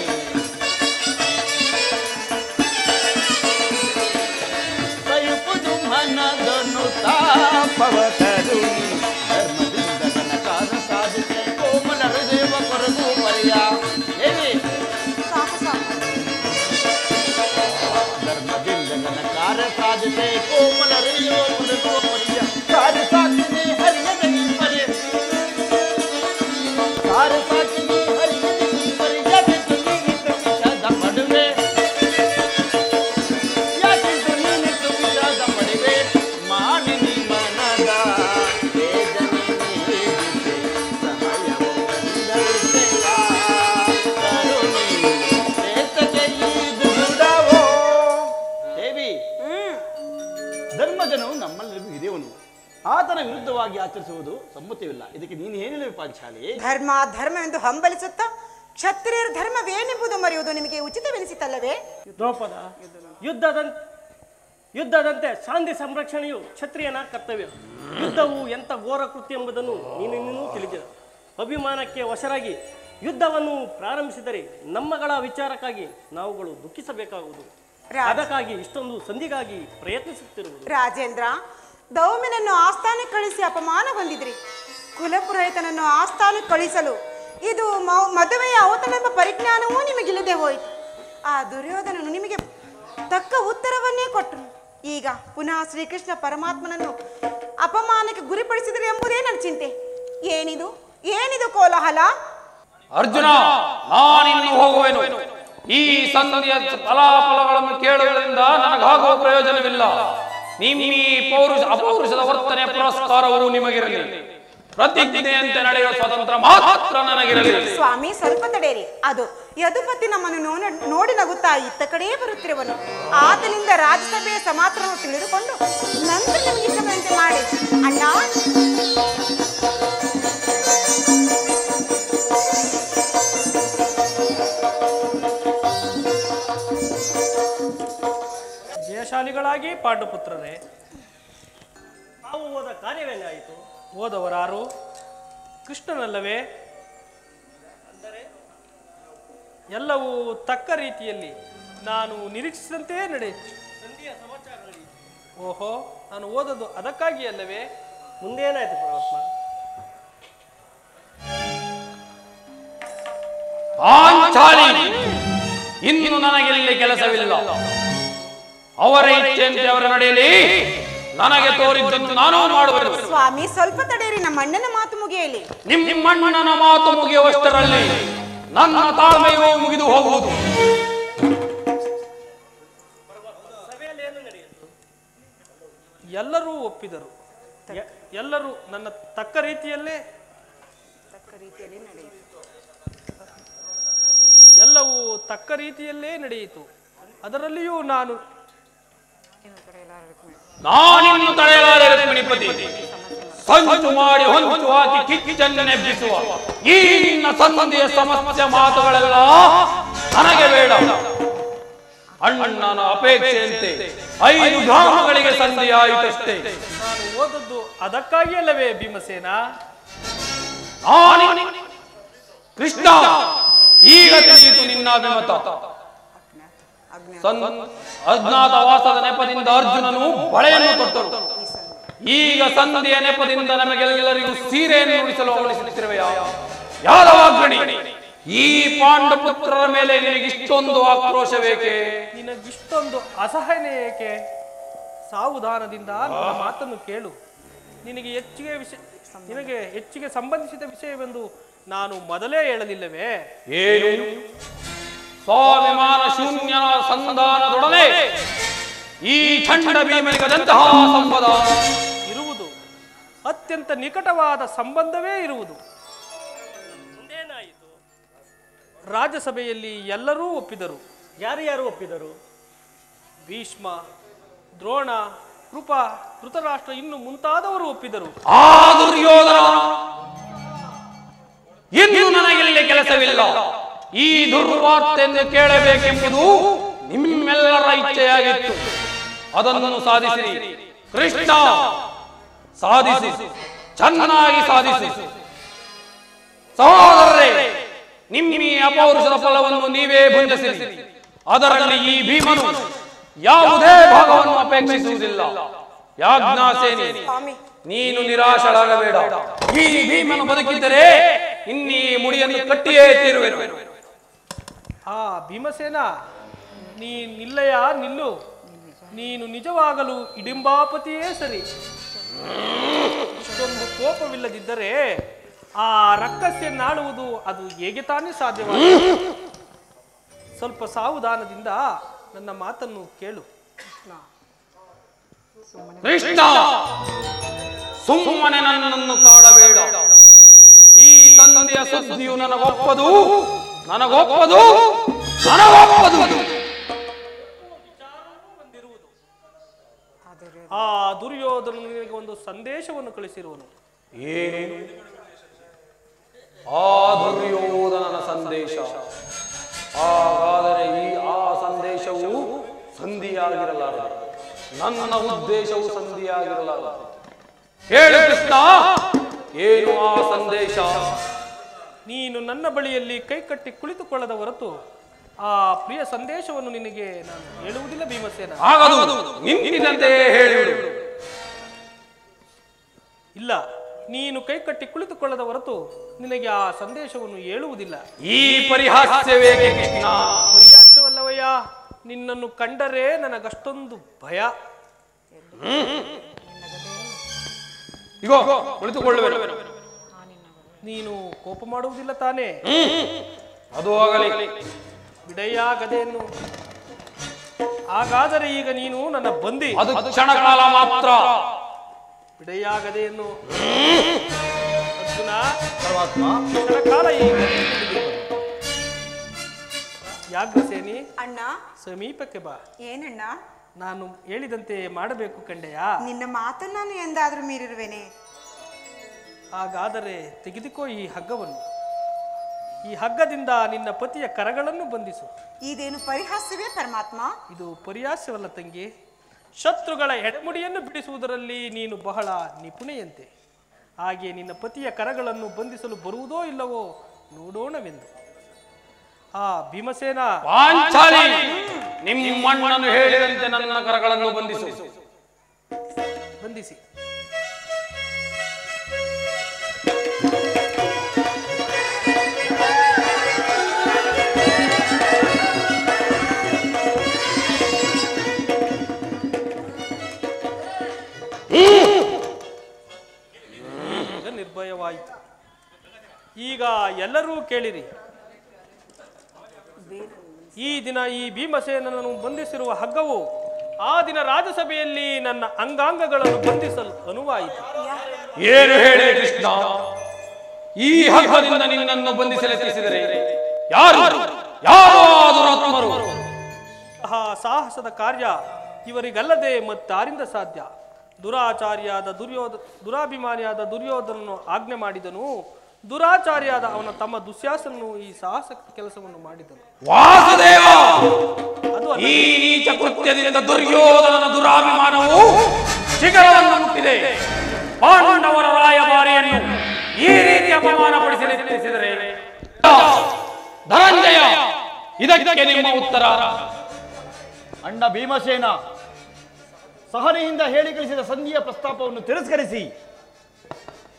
ಸಹಿಪುದು ಮನದನು ತಾಪವತರುಣಿ, ಧರ್ಮದಿಂದ ಕನಕಾರ ಸಾಧಿಸಿ ಕೋಮಲ ಹೃದಯವ ಕೊರದು ಪರಿಯ. ಹೇಳಿ, ಸಾಕು ಸಾಕು. ಧರ್ಮದಿಂದ ಕನಕಾರ ಸಾಧಿಸಿ ಕೋಮಲ ಹೃದಯವ ಕೊರದು ಪರಿಯ, ಸಾರಿ ಸಾಕ್ಷಿನಿ ಹರಿಯದ ಈ ಪರಿಯ, ಸಾರಿ ಸಾಕ್ಷಿನಿ ಹರಿಯದ ಈ ಪರಿಯ, ಯಾಕೆಂದು ನೀನಿಟ್ಟು ವಿಷಾದ ಪಡುವೆ, ಯಾಕೆಂದು ನೀನಿಟ್ಟು ವಿಷಾದ ಪಡುವೆ, ಮಾನಿನಿ ಮನದ ವೇದನೆ ನೀಡಿದೆ, ಸಹಾಯವು ಬಂದರಿಸೆಯ ಕರುಣಿ, ಶ್ರೇಷ್ಠಕ್ಕೆ ಇದು ದೃಢವೋ. ದೇವಿ, ಧರ್ಮಜನು ನಮ್ಮೆಲ್ಲರಿಗೂ ಹಿರಿಯವನು. ಆತನ ವಿರುದ್ಧವಾಗಿ ಆಚರಿಸುವುದು ಸಮ್ಮತವಿಲ್ಲ. ಇದಕ್ಕೆ ನೀನು ಏನಿಲ್ಲ ಪಾಂಚಾಲಿ? ಧರ್ಮ ಧರ್ಮವೆಂದು ಹಂಬಲಿಸುತ್ತಾ ಕ್ಷತ್ರಿಯರ ಧರ್ಮವೇನೆಂಬುದು ಮರೆಯುವುದು ನಿಮಗೆ ಉಚಿತವೆನಿಸಿತಲ್ಲವೇ? ದ್ರೌಪದ, ಯುದ್ಧದಂತೆ ಶಾಂತಿ ಸಂರಕ್ಷಣೆಯು ಕ್ಷತ್ರಿಯನ ಕರ್ತವ್ಯ. ಯುದ್ಧವು ಎಂಥ ಘೋರ ಕೃತ್ಯ ಎಂಬುದನ್ನು ನೀನು ತಿಳಿದಿದೆ. ಅಭಿಮಾನಕ್ಕೆ ವಶರಾಗಿ ಯುದ್ಧವನ್ನು ಪ್ರಾರಂಭಿಸಿದರೆ ನಮ್ಮಗಳ ವಿಚಾರಕ್ಕಾಗಿ ನಾವುಗಳು ದುಃಖಿಸಬೇಕಾಗುವುದು. ಅದಕ್ಕಾಗಿ ಇಷ್ಟೊಂದು ಸಂಧಿಗಾಗಿ ಪ್ರಯತ್ನಿಸುತ್ತಿರುವುದು. ರಾಜೇಂದ್ರ, ದೌಮ್ಯನನ್ನು ಆಸ್ಥಾನಕ್ಕೆ ಕಳಿಸಿ ಅಪಮಾನ ಹೊಂದಿದ್ರಿ. ಕುಲಪುರೋಹಿತನನ್ನು ಆಸ್ಥಾನಕ್ಕೆ ಕಳಿಸಲು ಇದು ಮದುವೆಯ ಔತಣೆಂಬ ಪರಿಜ್ಞಾನವೂ ನಿಮಗಿಲ್ಲದೆ ಹೋಯಿತು. ಆ ದುರ್ಯೋಧನನು ನಿಮಗೆ ತಕ್ಕ ಉತ್ತರವನ್ನೇ ಕೊಟ್ಟರು. ಈಗ ಪುನಃ ಶ್ರೀಕೃಷ್ಣ ಪರಮಾತ್ಮನನ್ನು ಅಪಮಾನಕ್ಕೆ ಗುರಿಪಡಿಸಿದರೆ ಎಂಬುದೇ ನನ್ನ ಚಿಂತೆ. ಏನಿದು ಕೋಲಾಹಲ? ಅರ್ಜುನ, ನಾನಿನ್ನು ಹೋಗುವೆನು. ಈ ಸಂಧಿಯ ಫಲಾಫಲಗಳನ್ನು ಕೇಳುವುದರಿಂದ ನನಗಾಗುವ ಪ್ರಯೋಜನವಿಲ್ಲ. ನಿಮ್ಮ ಅಪೌರುಷದ ವರ್ತನೆ ಪುರಸ್ಕಾರವು ನಿಮಗಿರಲಿ. ಪ್ರತಿಜ್ಞೆಯಂತೆ ನಡೆಯುವ ಸ್ವತಂತ್ರ ಮಾತ್ರ ನನಗಿರಲಿ. ಸ್ವಾಮಿ, ಸ್ವಲ್ಪ ತಡೆಯಿರಿ. ಅದು ಯದುಪತಿ ನಮ್ಮನ್ನು ನೋಡಿ ನಗುತ್ತಾ ಇತ್ತ ಕಡೆಯೇ ಬರುತ್ತಿರುವನು. ಆತನಿಂದ ರಾಜ್ಯಸಭೆಯ ಸಮಾಚಾರವನ್ನು ತಿಳಿದುಕೊಂಡು ನಂತರ ನಿಮಗೆ ಇಷ್ಟವಂತೆ ಮಾಡಿ. ಅಣ್ಣ, ಜಯಶಾಲಿಗಳಾಗಿ ಪಾಂಡುಪುತ್ರರೇ, ತಾವು ಹೋದ ಕಾರ್ಯವೇನಾಯಿತು? ಹೋದವರಾರು? ಕೃಷ್ಣನಲ್ಲವೇ? ಅಂದರೆ ಎಲ್ಲವೂ ತಕ್ಕ ರೀತಿಯಲ್ಲಿ ನಾನು ನಿರೀಕ್ಷಿಸಿದಂತೆಯೇ ನಡೆಯಿತು. ಸಂಧಿಯ ಸಮಾಚಾರ ನಡೆಯಿತು. ಓಹೋ, ನಾನು ಓದೋದು ಅದಕ್ಕಾಗಿ ಅಲ್ಲವೇ? ಮುಂದೇನಾಯ್ತು ಪರಮಾತ್ಮ? ಪಾಂಚಾಲಿ, ಇನ್ನು ನನಗಿಲ್ಲಿ ಕೆಲಸವಿಲ್ಲ. ಅವರ ಇಚ್ಛೆಯಂತೆ ಅವರ ನಡೆಯಲಿ. ನನಗೆ ತೋರಿದ್ದನ್ನು ನಾನು ಮಾಡುವೆನು. ಸ್ವಾಮಿ, ಸ್ವಲ್ಪ ತಡೆಯಿರಿ. ನಮ್ಮ ಅಣ್ಣನ ಮಾತು ಮುಗಿಯಲಿ. ನಿಮ್ಮಣ್ಣನ ಮಾತು ಮುಗಿಯುವಷ್ಟರಲ್ಲಿ ನನ್ನ ತಾಳ್ಮೆಯು ಮುಗಿದು ಹೋಗುವುದು. ಸಭೆಯಲ್ಲಿ ಏನು ನಡೆಯಿತು? ಎಲ್ಲರೂ ಒಪ್ಪಿದರು. ಎಲ್ಲರೂ ನನ್ನ ತಕ್ಕ ರೀತಿಯಲ್ಲೇ ನಡೆಯಿತು. ಎಲ್ಲವೂ ತಕ್ಕ ರೀತಿಯಲ್ಲೇ ನಡೆಯಿತು. ಅದರಲ್ಲಿಯೂ ನಾನಿನ್ನು ತಡೆಯಲಾರೆ ರುಕ್ಮಿಣಿಪತಿ. ಸಂಚು ಮಾಡಿ ಹೊಂಚು ಹಾಕಿ ಕಿಚ್ಚನ್ನೆಬ್ಬಿಸುವ ಈ ನಿನ್ನ ಸಂಧಿಯ ಸಮಸ್ಯೆ ಮಾತುಗಳೆಲ್ಲ ನನಗೆ ಬೇಡ. ಅಣ್ಣನ ಅಪೇಕ್ಷೆಯಂತೆ 5 ಗ್ರಾಮಗಳಿಗೆ ಸಂಧಿಯಾಯಿತಷ್ಟೇ. ನಾನು ಓದದ್ದು ಅದಕ್ಕಾಗಿ ಅಲ್ಲವೇ ಭೀಮಸೇನ? ಕೃಷ್ಣ, ಈಗ ತಿಳಿಯಿತು ನಿನ್ನ ಅಭಿಮತ. ಅಜ್ಞಾತವಾಸದ ನೆಪದಿಂದ ಅರ್ಜುನನು ಬಳೆಯನ್ನು ತೊಟ್ಟರು. ಈಗ ಸಂಧಿಯ ನೆಪದಿಂದ ನಮಗೆಲ್ಲರಿಗೂ ಸೀರೆಯನ್ನು ಉಡಿಸಲು ಅವಳಿಸುತ್ತಿರುವೆ. ಯಾದವಾಗ್ರಣಿ, ಈ ಪಾಂಡಪುತ್ರರ ಮೇಲೆ ನಿನಗಿಷ್ಟೊಂದು ಆಕ್ರೋಶವೇಕೆ? ನಿನಗಿಷ್ಟೊಂದು ಅಸಹನೆ ಏಕೆ? ಸಾವಧಾನದಿಂದ ನನ್ನ ಮಾತನ್ನು ಕೇಳು. ನಿನಗೆ ಹೆಚ್ಚಿಗೆ ಸಂಬಂಧಿಸಿದ ವಿಷಯವೆಂದು ನಾನು ಮೊದಲೇ ಹೇಳಲಿಲ್ಲವೇ? ಏನು? ಸ್ವಾಭಿಮಾನ ಶೂನ್ಯನ ಸಂಧಾನದೊಡನೆ ಈ ಚಂಡ ಭೀಮನಿಗದಂತಹ ಸಂಪದ ಇರುವುದು, ಅತ್ಯಂತ ನಿಕಟವಾದ ಸಂಬಂಧವೇ ಇರುವುದು. ರಾಜ್ಯಸಭೆಯಲ್ಲಿ ಎಲ್ಲರೂ ಒಪ್ಪಿದರು. ಯಾರು ಒಪ್ಪಿದರು? ಭೀಷ್ಮ, ದ್ರೋಣ, ಕೃಪ, ಧೃತರಾಷ್ಟ್ರ ಇನ್ನು ಮುಂತಾದವರು ಒಪ್ಪಿದರು. ಆ ದುರ್ಯೋಧನ ಇನ್ನು ನನಗಿಲ್ಲಿ ಕೆಲಸವಿಲ್ಲ. ಈ ದುರ್ವಾರ್ತೆಯನ್ನು ಕೇಳಬೇಕೆಂಬುದು ನಿಮ್ಮೆಲ್ಲರ ಇಚ್ಛೆಯಾಗಿತ್ತು. ಅದನ್ನು ಸಾಧಿಸಿರಿ ಕೃಷ್ಣ, ಸಾಧಿಸಿ, ಚೆನ್ನಾಗಿ ಸಾಧಿಸಿ. ಸಹೋದರರೇ, ನಿಮ್ಮ ಈ ಅಪೌರುಷದ ಫಲವನ್ನು ನೀವೇ ಭುಂಜಿಸಿರಿ. ಅದರಲ್ಲಿ ಈ ಭೀಮನು ಯಾವುದೇ ಭಾಗವನ್ನು ಅಪೇಕ್ಷಿಸುವುದಿಲ್ಲ. ಯಾಜ್ಞಾಸೇನಿ, ನೀನು ನಿರಾಶರಾಗಬೇಡ. ಈ ಭೀಮನು ಬದುಕಿದ್ದರೆ ಇನ್ನೀ ಮುಡಿಯನ್ನು ಕಟ್ಟಿಯೇ ತೀರುವೆನು. ಆ ಭೀಮಸೇನ, ನಿಲ್ಲಯ್ಯ ನಿಲ್ಲು. ನೀನು ನಿಜವಾಗಲು ಇಡಿಂಬಾಪತಿಯೇ ಸರಿ. ಇಷ್ಟೊಂದು ಕೋಪವಿಲ್ಲದಿದ್ದರೆ ಆ ರಕ್ಕಸೆಯನ್ನಾಳುವುದು ಅದು ಹೇಗೆ ತಾನೇ ಸಾಧ್ಯವಾದ? ಸ್ವಲ್ಪ ಸಾವಧಾನದಿಂದ ನನ್ನ ಮಾತನ್ನು ಕೇಳು. ಕೃಷ್ಣ, ಸುಮ್ಮನೆ ನನ್ನನ್ನು ಕಾಡಬೇಡ. ಈ ಸಂಧಿಯ ಸುದ್ದಿಯು ನನಗೊಪ್ಪದು. ಆ ದುರ್ಯೋಧನನು ನಿನಗೆ ಒಂದು ಸಂದೇಶವನ್ನು ಕಳಿಸಿರುವನು. ಏನು? ಆ ದುರ್ಯೋಧನನ ಸಂದೇಶ? ಹಾಗಾದರೆ ಆ ಸಂದೇಶವು ಸಂಧಿಯಾಗಿರಲಾರದು. ನನ್ನ ಉದ್ದೇಶವು ಸಂಧಿಯಾಗಿರಲಾರದು. ಹೇಳು ಕೃಷ್ಣ, ಏನು ಆ ಸಂದೇಶ? ನೀನು ನನ್ನ ಬಳಿಯಲ್ಲಿ ಕೈಕಟ್ಟಿ ಕುಳಿತುಕೊಳ್ಳದ ಹೊರತು ಆ ಪ್ರಿಯ ಸಂದೇಶವನ್ನು ನಿನಗೆ ನಾನು ಹೇಳುವುದಿಲ್ಲ ಭೀಮಸೇನ. ಆಗದು, ನಿಂತಿದಂತೆಯೇ ಹೇಳಿಬಿಡು. ಇಲ್ಲ, ನೀನು ಕೈಕಟ್ಟಿ ಕುಳಿತುಕೊಳ್ಳದ ಹೊರತು ನಿನಗೆ ಆ ಸಂದೇಶವನ್ನು ಹೇಳುವುದಿಲ್ಲ. ಈ ಪರಿಹಾಸ್ಯವೇ ಕೃಷ್ಣ? ಪರಿಹಾಸ್ಯವಲ್ಲವಯ್ಯ, ನಿನ್ನನ್ನು ಕಂಡರೆ ನನಗಷ್ಟೊಂದು ಭಯ. ಇಗೋ ಕುಳಿತುಕೊಳ್ಳುವೆ. ನೀನು ಕೋಪ ಮಾಡುವುದಿಲ್ಲ ತಾನೇ? ಅದು ಆಗಲಿ. ಬಿಡಯ್ಯ ಗದೆಯನ್ನು. ಹಾಗಾದರೆ ಈಗ ನೀನು ನನ್ನ ಬಂದಿ. ಅದು ಕ್ಷಣಕಾಲ ಮಾತ್ರ. ಬಿಡಯ್ಯ ಗದೆಯನ್ನು. ಅರ್ಜುನ, ಪರಮಾತ್ಮ, ಕ್ಷಣಕಾಲ ಈ ಗದೆಯನ್ನು ಬಿಡು. ಯಾಜ್ಞಸೇನಿ, ಅಣ್ಣ, ಸಮೀಪಕ್ಕೆ ಬಾ. ಏನಣ್ಣ? ನಾನು ಹೇಳಿದಂತೆ ಮಾಡಬೇಕು ಕಂಡೆಯ. ನಿನ್ನ ಮಾತನ್ನು ನಾನು ಎಂದಾದ್ರೂ ಮೀರಿರುವೆನೆ? ಹಾಗಾದರೆ ತೆಗೆದುಕೋ ಈ ಹಗ್ಗವನ್ನು. ಈ ಹಗ್ಗದಿಂದ ನಿನ್ನ ಪತಿಯ ಕರಗಳನ್ನು ಬಂಧಿಸು. ಇದೇನು ಪರಿಹಾಸ್ಯವೇ ಪರಮಾತ್ಮ? ಇದು ಪರಿಹಾಸ್ಯವಲ್ಲ ತಂಗಿ. ಶತ್ರುಗಳ ಎಡೆಮುಡಿಯನ್ನು ಬಿಡಿಸುವುದರಲ್ಲಿ ನೀನು ಬಹಳ ನಿಪುಣೆಯಂತೆ. ಹಾಗೆ ನಿನ್ನ ಪತಿಯ ಕರಗಳನ್ನು ಬಂಧಿಸಲು ಬರುವುದೋ ಇಲ್ಲವೋ ನೋಡೋಣವೆಂದು. ಆ ಭೀಮಸೇನ, ಪಾಂಚಾಲಿ, ನಿಮ್ಮಣ್ಣನು ಹೇಳಿದಂತೆ ನನ್ನ ಕರಗಳನ್ನು ಬಂಧಿಸು. ಬಂಧಿಸಿ. ನಿರ್ಭಯವಾಯಿತು. ಈಗ ಎಲ್ಲರೂ ಕೇಳಿರಿ. ಈ ದಿನ ಈ ಭೀಮಸೇನನನ್ನು ಬಂಧಿಸಿರುವ ಹಗ್ಗವು ಆ ದಿನ ರಾಜ್ಯಸಭೆಯಲ್ಲಿ ನನ್ನ ಅಂಗಾಂಗಗಳನ್ನು ಬಂಧಿಸಲು ಅನುವಾಯಿತು. ಏನು ಹೇಳಿ ಕೃಷ್ಣ? ಈ ಹಗ್ಗದಿಂದ ನಿನ್ನನ್ನು ಬಂಧಿಸಲೆತ್ತಿಸಿದರೆ ಯಾರು ದುರಾತ್ಮರು? ಆ ಸಾಹಸದ ಕಾರ್ಯ ಇವರಿಗಲ್ಲದೆ ಮತ್ತಾರಿಂದ ಸಾಧ್ಯ? ದುರಾಚಾರಿಯಾದ ದುರಾಭಿಮಾನಿಯಾದ ದುರ್ಯೋಧನನು ಆಜ್ಞೆ ಮಾಡಿದನು. ದುರಾಚಾರಿಯಾದ ಅವನ ತಮ್ಮ ದುಶ್ಯಾಸನನು ಈ ಸಾಹಸ ಕೆಲಸವನ್ನು ಮಾಡಿದನು. ವಾಸುದೇವ, ಅದು ಈ ನೀಚ ಕೃತ್ಯದಿಂದ ದುರ್ಯೋಧನನ ದುರಾಭಿಮಾನವು ಶಿಖರವನ್ನು ಮುಟ್ಟಿದೆ. ಪಾಂಡವರ ರಾಯಭಾರಿಯನ್ನು ಈ ರೀತಿ ಅಪಮಾನಪಡಿಸಲೆತ್ತಿಸಿದರೆ ಧನಂಜಯ, ಇದಕ್ಕೆ ನಿಮ್ಮ ಉತ್ತರ? ಅಣ್ಣ ಭೀಮಸೇನ, ಸಹನೆಯಿಂದ ಹೇಳಿ ಕಳಿಸಿದ ಸಂಧಿಯ ಪ್ರಸ್ತಾಪವನ್ನು ತಿರಸ್ಕರಿಸಿ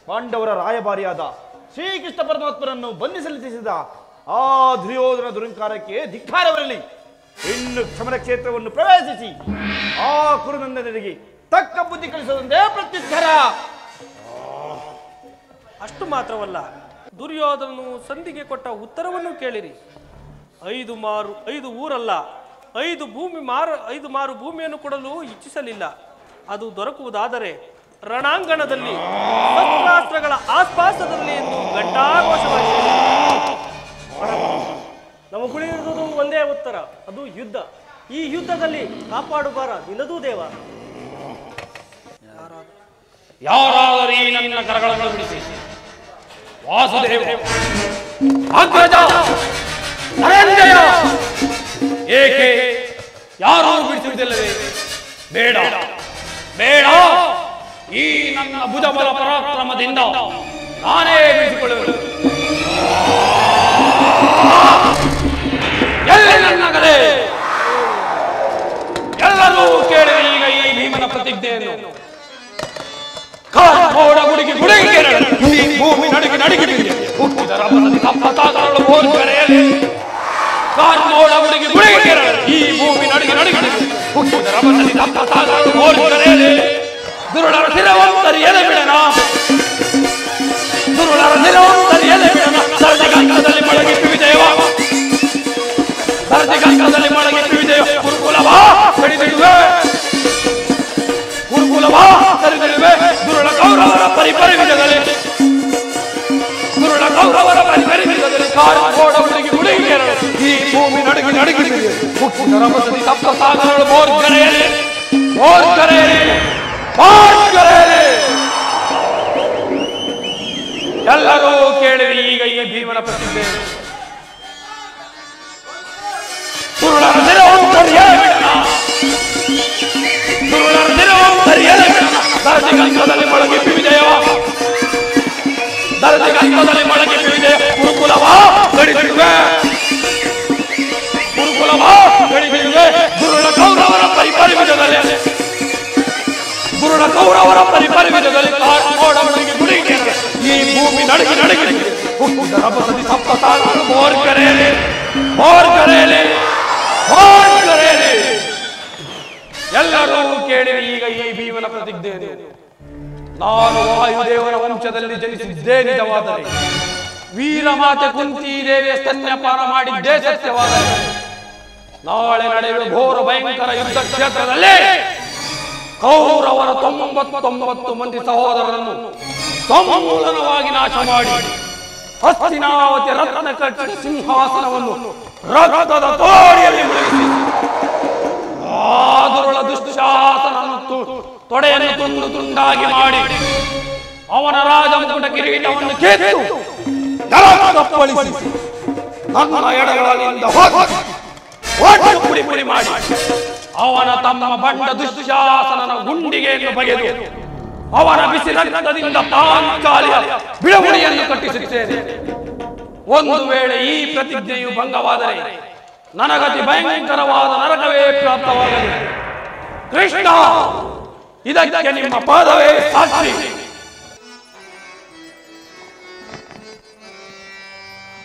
ಪಾಂಡವರ ರಾಯಭಾರಿಯಾದ ಶ್ರೀಕೃಷ್ಣ ಪರಮಾತ್ಮನನ್ನು ಬಂಧಿಸಲೆತ್ತಿಸಿದ ಆ ದುರ್ಯೋಧನ ದುರಂಕಾರಕ್ಕೆ ಧಿಕ್ಕಾರವಿರಲಿ. ಇನ್ನು ಕ್ಷಮರ ಕ್ಷೇತ್ರವನ್ನು ಪ್ರವೇಶಿಸಿ ಆ ಕುರುನಂದನರಿಗೆ ತಕ್ಕ ಬುದ್ಧಿ ಕಲಿಸುವುದೊಂದೇ ಪ್ರತ್ಯುತ್ತರ. ಅಷ್ಟು ಮಾತ್ರವಲ್ಲ, ದುರ್ಯೋಧನನು ಸಂಧಿಗೆ ಕೊಟ್ಟ ಉತ್ತರವನ್ನು ಕೇಳಿರಿ. 5 ಊರಲ್ಲ 5 ಮಾರು ಭೂಮಿಯನ್ನು ಕೊಡಲು ಇಚ್ಛಿಸಲಿಲ್ಲ. ಅದು ದೊರಕುವುದಾದರೆ ರಣಾಂಗಣದಲ್ಲಿ ಶಸ್ತ್ರಾಸ್ತ್ರಗಳ ಆಸ್ಪಾಸದಲ್ಲಿ ಎಂದು ಘಂಟಾಘೋಷವಾಗಿ ನಮಗುಳಿರುವುದು ಒಂದೇ ಉತ್ತರ, ಅದು ಯುದ್ಧ. ಈ ಯುದ್ಧದಲ್ಲಿ ಕಾಪಾಡುಗಾರ ನಿನ್ನದೂ ದೇವ. ಯಾರಾದರೂ ಈ ನನ್ನ ಕರಗಳನ್ನು ಬಿಡಿಸಿ ವಾಸುದೇವ, ಅಗ್ರಜ, ಧನಂಜಯ, ಏಕೆ ಯಾರೂ ಬಿಡಿಸುವುದಿಲ್ಲವೇ? ಬೇಡ ಬೇಡ, ಈ ನನ್ನ ಭುಜಬಲ ಪರಾಕ್ರಮದಿಂದ ನಾನೇ ಬಿಡಿಸಿಕೊಳ್ಳುವೆ. ಎಲ್ಲಿ ನನ್ನ ಕಲೆ? ಎಲ್ಲರೂ ಕೇಳಿ ಈಗ ಈ ಭೀಮನ ಪ್ರತಿಜ್ಞೆಯನ್ನು. ಕಾಡ ಗುಡಿಗೆ ಗುಡಿಗೆ ಈ ಭೂಮಿ ನಡುಗಿ ನಡುಗಿಬಿದೆ. ಹುಟ್ಟಿದ ರಭಸದಿ ತಪ್ಪತಾಗಳು ಹೋರ್ಗರೆಯಲಿ. ಕಾಡ ಗುಡಿಗೆ ಗುಡಿಗೆ ಈ ಭೂಮಿ ನಡುಗಿ ನಡುಗಿಬಿದೆ. ಹುಟ್ಟಿದ ರಭಸದಿ ತಪ್ಪತಾಗಳು ಹೋರ್ಗರೆಯಲಿ. ದುರುಳರ ಶಿರವಂತರಿ ಎಲೆ ಬಿಡನ, ದುರುಳರ ಶಿರವಂತರಿ ಎಲೆ ಬಿಡನ. ಸರದಿಗಂಗದಲ್ಲಿ ಮೊಳಗಿಟ್ಟು ವಿಜಯವ, ಸರದಿಗಂಗದಲ್ಲಿ ಮೊಳಗಿಟ್ಟು ವಿಜಯ. ಕುರುಕುಲವಾ ಕಡಿದಿಡುವೆ, ಕುರುಕುಲವಾ ಕಡಿದಿಡುವೆ. ದುರುಳ ಕೌರವರ ಪರಿಪರಿ ವಿಜಯದಲ್ಲಿ, ದುರುಳ ಕೌರವರ ಪರಿಪರಿ ವಿಜಯದಲ್ಲಿ. ಕಾಡ ಹುಡುಗಿ ಹುಡುಗಿ ಈ ಭೂಮಿ ನಡುಗಿ ನಡುಗಿಬಿದೆ. ಹುಟ್ಟಿದ ರಭಸದಿ ಸಪ್ತಸಾಗರಗಳು ಮೋರ್ಗರೆಯಲಿ, ಮೋರ್ಗರೆಯಲಿ, ಮೋರ್ಗರೆಯಲಿ. ಎಲ್ಲರೂ ಕೇಳಿರಿ ಈಗ ಈ ಭೀಮನ ಪ್ರತಿಜ್ಞೆ. ದುರುಳರ ನಿರವಂತರಿ ಎಲೆ ಬಿಡನ, ದುರುಳರ ನಿರವಂತರಿ ಎಲೆ ಬಿಡನ. ದರದಿಗಂಗದಲ್ಲಿ ಮೊಳಗಿಟ್ಟು ವಿಜಯವ, ದರದಿಗಂಗದಲ್ಲಿ ಮೊಳಗಿಟ್ಟು ವಿಜಯ. ಕುರುಕುಲವಾ ಕಡಿದಿಡುವೆ, ಕುರುಕುಲವಾ ಕಡಿದಿಡುವೆ. ದುರುಳ ಕೌರವರ ಪರಿಪರಿ ವಿಜಯದಲ್ಲಿ, ದುರುಳ ಕೌರವರ ಪರಿಪರಿ ವಿಜಯದಲ್ಲಿ. ಕಾಡವನಿಗೆ ಗುಡಿಗೆ ಈ ಭೂಮಿ ನಡುಗಿ ನಡುಗಿ. ಹುಟ್ಟಿದ ರಭಸದಿ ಸಪ್ತಸಾಗರಗಳು ಮೋರ್ಗರೆಯಲಿ, ಮೋರ್ಗರೆಯಲಿ, ಮೋರ್ಗರೆಯಲಿ. ಎಲ್ಲರೂ ಕೇಳಿರಿ ಈಗ ಈ ಭೀಮನ ಪ್ರತಿಜ್ಞೆಯನ್ನು. ನಾನು ವಾಯುದೇವರ ವಂಶದಲ್ಲಿ ಜನಿಸಿದ್ದೇ ನಿಜವಾದರೆ, ವೀರಮಾತೆ ಕುಂತಿ ದೇವಿಯ ಸ್ತನ್ಯಪಾನ ಮಾಡಿದ್ದೇ ಸತ್ಯವಾದರೆ, ನಾಳೆ ನಡೆಯುವ ಘೋರ ಭಯಂಕರ ಯುದ್ಧ ಕ್ಷೇತ್ರದಲ್ಲಿ ಕೌರವರ 99 ಮಂದಿ ಸಹೋದರರನ್ನು ಸಮೂಲನವಾಗಿ ನಾಶ ಮಾಡಿ ಹಸ್ತಿನಾವತಿ ರತ್ನ ಕಟ್ಟಿದ ಸಿಂಹಾಸನವನ್ನು ರಕ್ತದ ತೋಡಿಯಲ್ಲಿ ಮುಳುಗಿಸಿ ದುರುಳ ದುಶ್ಯಾಸನನ್ನು ತೊಡೆಯನ್ನು ತುಂಡು ತುಂಡಾಗಿ ಮಾಡಿ ಅವನ ರಾಜಮುಕುಟ ಕಿರೀಟವನ್ನು ಕಿತ್ತು ಕಪ್ಪಳಿಸಿ ನನ್ನ ಎಡಗಳಿಂದ ಒಟ್ಟು ಪುಡಿ ಪುಡಿ ಮಾಡಿ ಅವನ ತಮ್ಮ ಬಂಡ ದುಶ್ಯಾಸನನ ಗುಂಡಿಗೆಯನ್ನು ಬಗೆದು ಅವನ ಬಿಸಿ ರಕ್ತದಿಂದ ಪಾಂಚಾಲಿಯ ಬಿಳಗುಡಿಯನ್ನು ಕಟ್ಟಿಸುತ್ತೇನೆ. ಒಂದು ವೇಳೆ ಈ ಪ್ರತಿಜ್ಞೆಯು ಭಂಗವಾದರೆ ನನಗತಿ ಭಯಂಕರವಾದ ನರಕವೇ ಪ್ರಾಪ್ತವಾಗಲಿ. ಕೃಷ್ಣ, ಇದಕ್ಕೆ ನಿಮ್ಮ ಪಾದವೇ ಸಾಕ್ಷಿ.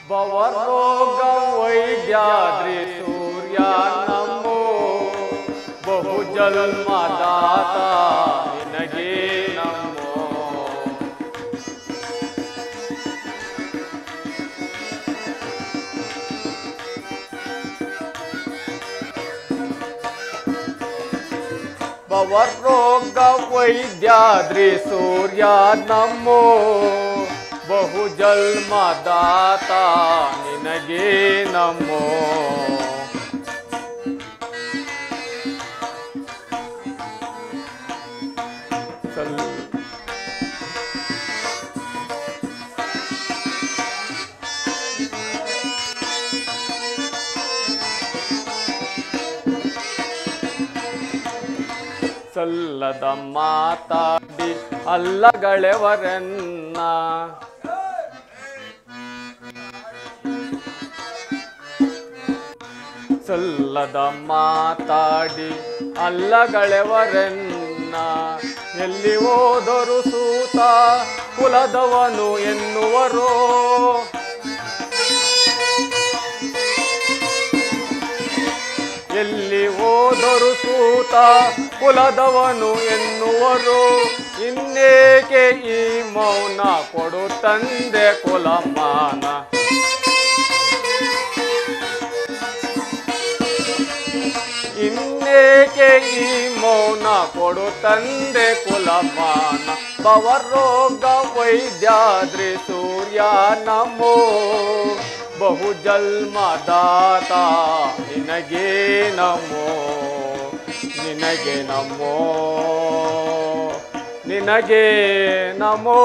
ಭವರೋಗ ವೈದ್ಯಾದ್ರಿ ಸೂರ್ಯ ನಮೋ, ಬಹು ಜನ್ಮದಾತ ನಿನಗೆ ನಮೋ. ಭವರೋಗ ವೈದ್ಯಾದ್ರಿ ಸೂರ್ಯ ನಮೋ, ಬಹು ಜನ್ಮದಾತ ನಿನಗೆ ನಮೋ. ಸಲ್ಲದ ಮಾತಾಡಿ ಅಲ್ಲಗಳೆವರನ್ನ, ಸಲ್ಲದ ಮಾತಾಡಿ ಅಲ್ಲಗಳೆವರನ್ನ. ಎಲ್ಲಿ ಹೋದರು ಸೂತ ಕುಲದವನು ಎನ್ನುವರೋ, ಎಲ್ಲಿ ಹೋದರು ಸೂತ ಕುಲದವನು ಎನ್ನುವರು. ಇನ್ನೇಕೆ ಈ ಮೌನ ಕೊಡು ತಂದೆ ಕುಲಮಾನ ಇನ್ನೇಕೆ ಈ ಮೌನ ಕೊಡು ತಂದೆ ಕುಲಮಾನ ಭವರೋಗ ವೈದ್ಯಾದ್ರಿ ಸೂರ್ಯ ನಮೋ ಬಹು ಜನ್ಮದಾತ ನಿನಗೆ ನಮೋ ನಿನಗೆ ನಮೋ ನಿನಗೆ ನಮೋ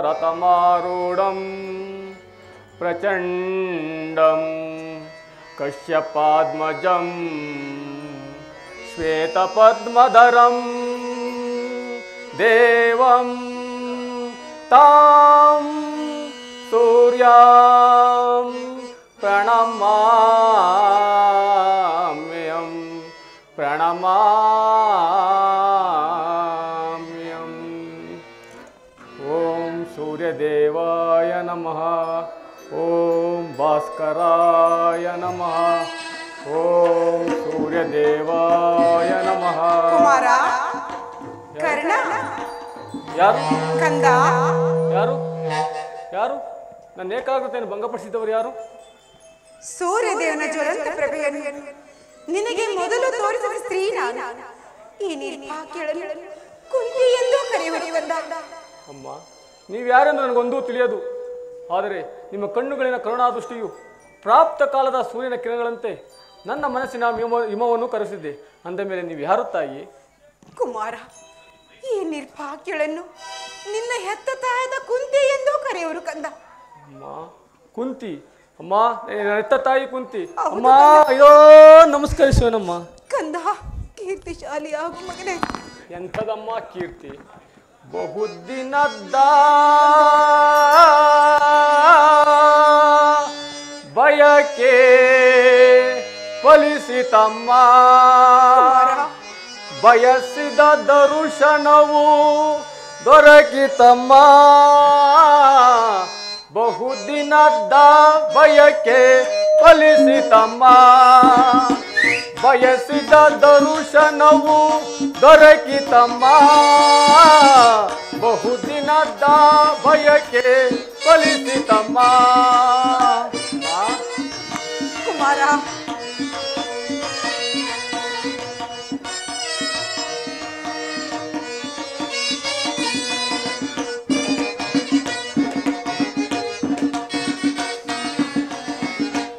ಸಪ್ತಸ್ವರತಮಾರೂಢಂ ಪ್ರಚಂಡಂ ಕಶ್ಯಪಾದ್ಮಜಂ ಶ್ವೇತಪದ್ಮಧರಂ ದೇವಂ ತಾಂ ಸೂರ್ಯಾಂ ಪ್ರಣಮಾಮ್ಯಂ ಪ್ರಣಮಾಮ್ಯಂ ಓಂ ಸೂರ್ಯದೇವಾಯ ನಮಃ ಓಂ ಭಾಸ್ಕರಾಯ ನಮಃ ಓಂ ಸೂರ್ಯದೇವಾಯ ನಮಃ ಕುಮಾರ ಕರ್ಣ ಯಾರು ಕಂದ ಯಾರು ಯಾರು ನನ್ನ ಏಕಾಗ್ರತೆಯನ್ನು ಭಂಗಪಡಿಸಿದವರು ಯಾರು ಸೂರ್ಯದೇವನ ಜ್ವಲಂತ ಪ್ರಭೆಯನ್ನು ನಿನಗೆ ಮೊದಲು ತೋರಿಸಿದ ಸ್ತ್ರೀ ನಾನು ಈ ನಿರ್ಭಾಗ್ಯಳನ್ನು ಕುಂತಿ ಎಂದು ಕರೆಯುವರಿವಲ್ಲ ಅಮ್ಮ ನೀವು ಯಾರೆಂದು ನನಗೊಂದೂ ತಿಳಿಯದು ಆದರೆ ನಿಮ್ಮ ಕಣ್ಣುಗಳಿನ ಕರುಣಾದೃಷ್ಟಿಯು ಪ್ರಾಪ್ತ ಕಾಲದ ಸೂರ್ಯನ ಕಿರಣಗಳಂತೆ ನನ್ನ ಮನಸ್ಸಿನ ಹಿಮವನ್ನು ಕರೆಸಿದ್ದೆ ಅಂದ ಮೇಲೆ ನೀವು ಯಾರು ತಾಯಿ ಕುಮಾರ ಈ ನಿರ್ಭಾಗ್ಯಳನ್ನು ನಿನ್ನ ಹೆತ್ತ ತಾಯದ ಕುಂತಿ ಎಂದು ಕರೆಯುವರು ಕಂದ ಅಮ್ಮ ಕುಂತಿ ಅಮ್ಮ ನನ್ನ ಹೆತ್ತ ತಾಯಿ ಕುಂತಿ ಅಮ್ಮ ಅಯ್ಯೋ ನಮಸ್ಕರಿಸುವನಮ್ಮ ಕಂದ ಕೀರ್ತಿಶಾಲಿ ಆಗು ಮಗನೇ ಎಂಥದಮ್ಮ ಕೀರ್ತಿ ಬಹುದಿನದ್ದ ಬಯಕೆ ಫಲಿಸಿತಮ್ಮ ಬಯಸಿದ ದರ್ಶನವು ದೊರಕಿತಮ್ಮ ಬಹುದಿನದ ಬಯಕೆ ಫಲಿಸಿತಮ್ಮ ಬಯಸಿದ ದರ್ಶನವು ದೊರಕಿತಮ್ಮ ಬಹುದಿನದ ಬಯಕೆ ಫಲಿಸಿತಮ್ಮ ಕುಮಾರ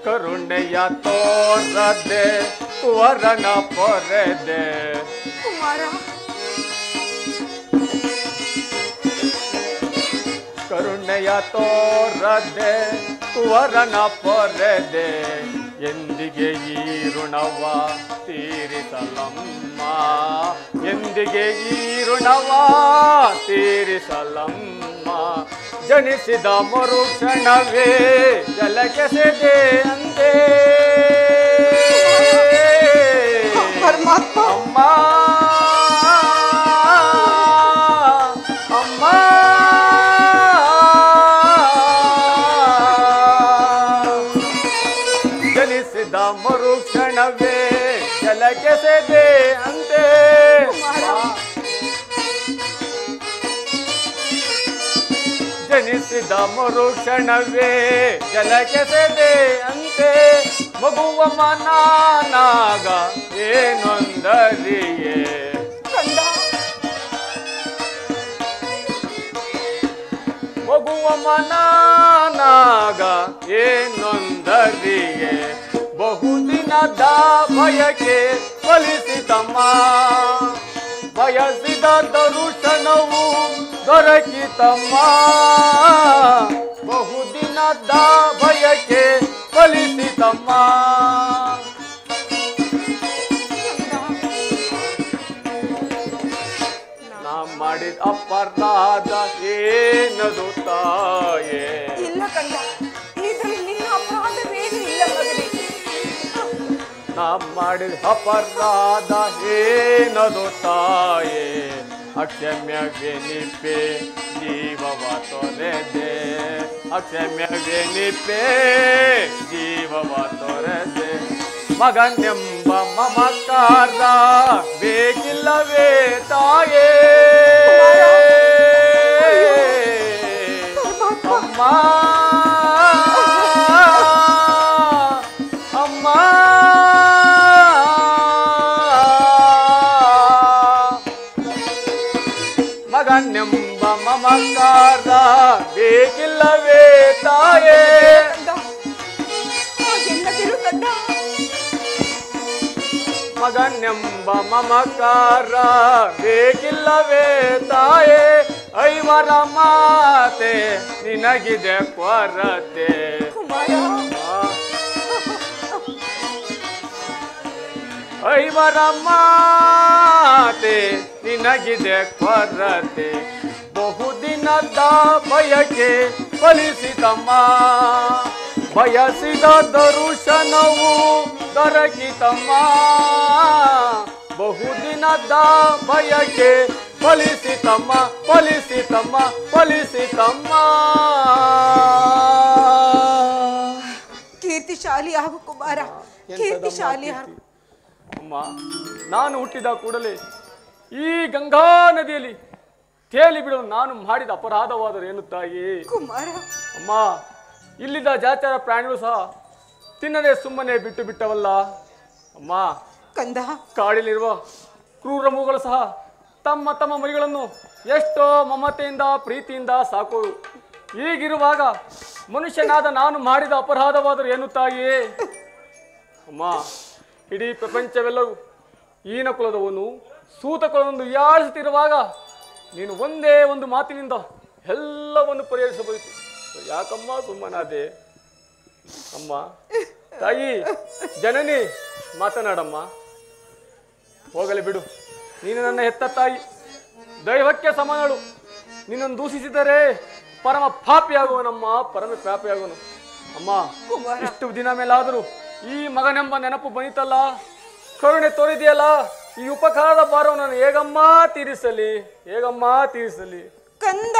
ಕರುಣೆಯ ತೋರದೆ ಕುವರನ ಪೊರೆದೆ ಕುಮಾರ ಕರುಣೆಯ ತೋರದೆ ಕುವರನ ಪೊರೆದೆ ಎಂದಿಗೆ ಈ ಋಣವ ತೀರಿಸಲಮ್ಮ ಎಂದಿಗೆ ಈ ಋಣವ ತೀರಿಸಲಮ್ಮ ಜನಿಸಿದ ಮರುಕ್ಷಣವೇ ಜಲಕೆಸೆದೆ ಅಂದೇ ಪರಮಾತ್ಮ ಅಮ್ಮ ಅಮ್ಮ ಜನಿಸಿದ ಮರುಕ್ಷಣವೇ ಜಲಕೆಸೆದೆ ಅಂತೆ ಜನಿಸಿದ ಮರುಕ್ಷಣವೇ ಜಲಕೆಸೆದೆ ಅಂತೆ ಮಗುವ ಮನಾನಾಗ ಏನೊಂದರಿಯೇ ಕಂದ ಮಗುವ ಮನಾನಾಗ ಏನೊಂದರಿಯೇ ಬಹುದಿನದ ಬಯಕೆ ಫಲಿಸಿತಮ್ಮ ಬಯಸಿದ ದರ್ಶನವು ದೊರಕಿತಮ್ಮ ಬಹುದಿನದ ಬಯಕೆ ಫಲಿಸಿತಮ್ಮ ನಾ ಮಾಡಿದ ಅಪರಾಧ ಏನದು ತಾಯೇ ಇಲ್ಲ ಕಂದ ಇದರಲ್ಲಿ ನಿನ್ನ ಅಪರಾಧವೇನು ಇಲ್ಲ ಮಗನೇ ನಾ ಮಾಡಿದ ಅಪರಾಧ ಏನದು ತಾಯೇ ಅಕ್ಷಮ್ಯವೆನಿಪೆ ಜೀವವ ತೊರೆದೆ ಅಕ್ಷಮ್ಯವೆನಿಪೆ ಜೀವವ ತೊರೆದೆ ಮಗನೆಂಬ ಮಮಕಾರ ಬೇಕಿಲ್ಲವೇ ತಾಯೇ ಅಮ್ಮ ಅಮ್ಮ ಮಗನೆಂಬ ಮಮಕಾರ ಬೇಕಿಲ್ಲವೇ ತಾಯೇ ಮಗನೆಂಬ ಮಮಕಾರ ಬೇಕಿಲ್ಲವೇ ತಾಯೇ ಐವರ ಮಾತೆ ನಿನಗಿದೆ ಕೊರತೆ ಐವರ ಮಾತೆ ನಿನಗಿದೆ ಕೊರತೆ ಬಹುದಿನದ ಬಯಕೆ ಫಲಿಸಿತಮ್ಮ ಬಯಸಿದ ದರುಶನವು ದೊರಕಿತಮ್ಮ ಬಹುದಿನದ ಬಯಕೆ ಫಲಿಸಿತಮ್ಮ ಫಲಿಸಿತಮ್ಮ ಫಲಿಸಿತಮ್ಮ ಕೀರ್ತಿಶಾಲಿ ಆಗು ಕುಮಾರ ಕೀರ್ತಿಶಾಲಿ ಆಗು ಅಮ್ಮ ನಾನು ಹುಟ್ಟಿದ ಕೂಡಲೇ ಈ ಗಂಗಾ ನದಿಯಲ್ಲಿ ತೇಲಿ ಬಿಡಲು ನಾನು ಮಾಡಿದ ಅಪರಾಧವಾದರೂ ಏನು ತಾಯಿ ಕುಮಾರ ಅಮ್ಮ ಇಲ್ಲಿದ್ದ ಜಾತ್ಯಾರ ಪ್ರಾಣಿಗಳು ಸಹ ತಿನ್ನದೆ ಸುಮ್ಮನೆ ಬಿಟ್ಟು ಬಿಟ್ಟವಲ್ಲ ಅಮ್ಮ ಕಂದ ಕಾಡಿಲಿರುವ ಕ್ರೂರ ಮೂಗಳು ಸಹ ತಮ್ಮ ತಮ್ಮ ಮರಿಗಳನ್ನು ಎಷ್ಟೋ ಮಮತೆಯಿಂದ ಪ್ರೀತಿಯಿಂದ ಸಾಕೋದು ಹೀಗಿರುವಾಗ ಮನುಷ್ಯನಾದ ನಾನು ಮಾಡಿದ ಅಪರಾಧವಾದರೂ ಏನು ತಾಯಿಯೇ ಅಮ್ಮ ಇಡೀ ಪ್ರಪಂಚವೆಲ್ಲವೂ ಈನ ಕುಲದವನು ಸೂತ ಕುಲವನ್ನು ಯಾಳಿಸುತ್ತಿರುವಾಗ ನೀನು ಒಂದೇ ಒಂದು ಮಾತಿನಿಂದ ಎಲ್ಲವನ್ನು ಪರಿಹರಿಸಬಹುದು ಯಾಕಮ್ಮ ಸುಮ್ಮನಾದೆ ಅಮ್ಮ ತಾಯಿ ಜನನಿ ಮಾತನಾಡಮ್ಮ ಹೋಗಲಿ ಬಿಡು ನೀನು ನನ್ನ ಹೆತ್ತ ತಾಯಿ ದೈವಕ್ಕೆ ಸಮಾನಳು ನಿನ್ನನ್ನು ದೂಷಿಸಿದರೆ ಪರಮ ಪಾಪಿಯಾಗುವನಮ್ಮ ಪರಮ ಪಾಪಿಯಾಗುವನು ಅಮ್ಮ ಇಷ್ಟು ದಿನ ಮೇಲಾದರೂ ಈ ಮಗನೆಂಬ ನೆನಪು ಬಂದಿತಲ್ಲ ಕರುಣೆ ತೋರಿದೆಯಲ್ಲ ಈ ಉಪಕಾರದ ಭಾರವನ್ನು ಹೇಗಮ್ಮ ತೀರಿಸಲಿ ಕಂದ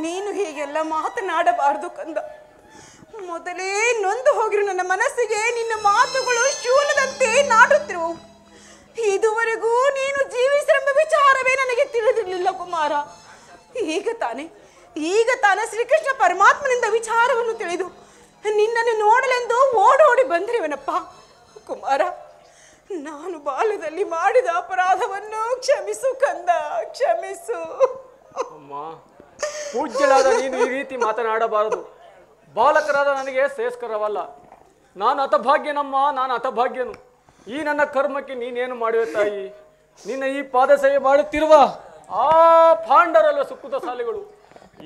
ನೀನು ಹೀಗೆಲ್ಲ ಮಾತನಾಡಬಾರದು ಕಂದ. ಮೊದಲೇ ನೊಂದು ಹೋಗಿರು ನನ್ನ ಮನಸ್ಸಿಗೆ ನಿನ್ನ ಮಾತುಗಳು ಶೂಲದಂತೆ ನಾಡುತ್ತಿರುವು. ಇದುವರೆಗೂ ನೀನು ಜೀವಿಸಿರೆಂಬ ವಿಚಾರವೇ ನನಗೆ ತಿಳಿದಿರಲಿಲ್ಲ ಕುಮಾರ. ಈಗ ತಾನೇ ಶ್ರೀಕೃಷ್ಣ ಪರಮಾತ್ಮನಿಂದ ವಿಚಾರವನ್ನು ತಿಳಿದು ನಿನ್ನನ್ನು ನೋಡಲೆಂದು ಓಡೋಡಿ ಬಂದಿರುವನಪ್ಪ. ಕುಮಾರ, ನಾನು ಬಾಲ್ಯದಲ್ಲಿ ಮಾಡಿದ ಅಪರಾಧವನ್ನು ಕ್ಷಮಿಸು ಕಂದ, ಕ್ಷಮಿಸು. ಅಮ್ಮ, ಪೂಜ್ಯಳಾದ ನೀನು ಈ ರೀತಿ ಮಾತನಾಡಬಾರದು. ಬಾಲಕರಾದ ನನಗೆ ಶ್ರೇಷ್ಠಕರವಲ್ಲ. ನಾನು ಹತಭಾಗ್ಯನಮ್ಮ, ನಾನು ಹತಭಾಗ್ಯನು. ಈ ನನ್ನ ಕರ್ಮಕ್ಕೆ ನೀನೇನು ಮಾಡುವೆ ತಾಯಿ? ನಿನ್ನ ಈ ಪಾದಸೇವೆ ಮಾಡುತ್ತಿರುವ ಆ ಪಾಂಡರಲ್ಲ ಸುಕೃತ ಶಾಲೆಗಳು.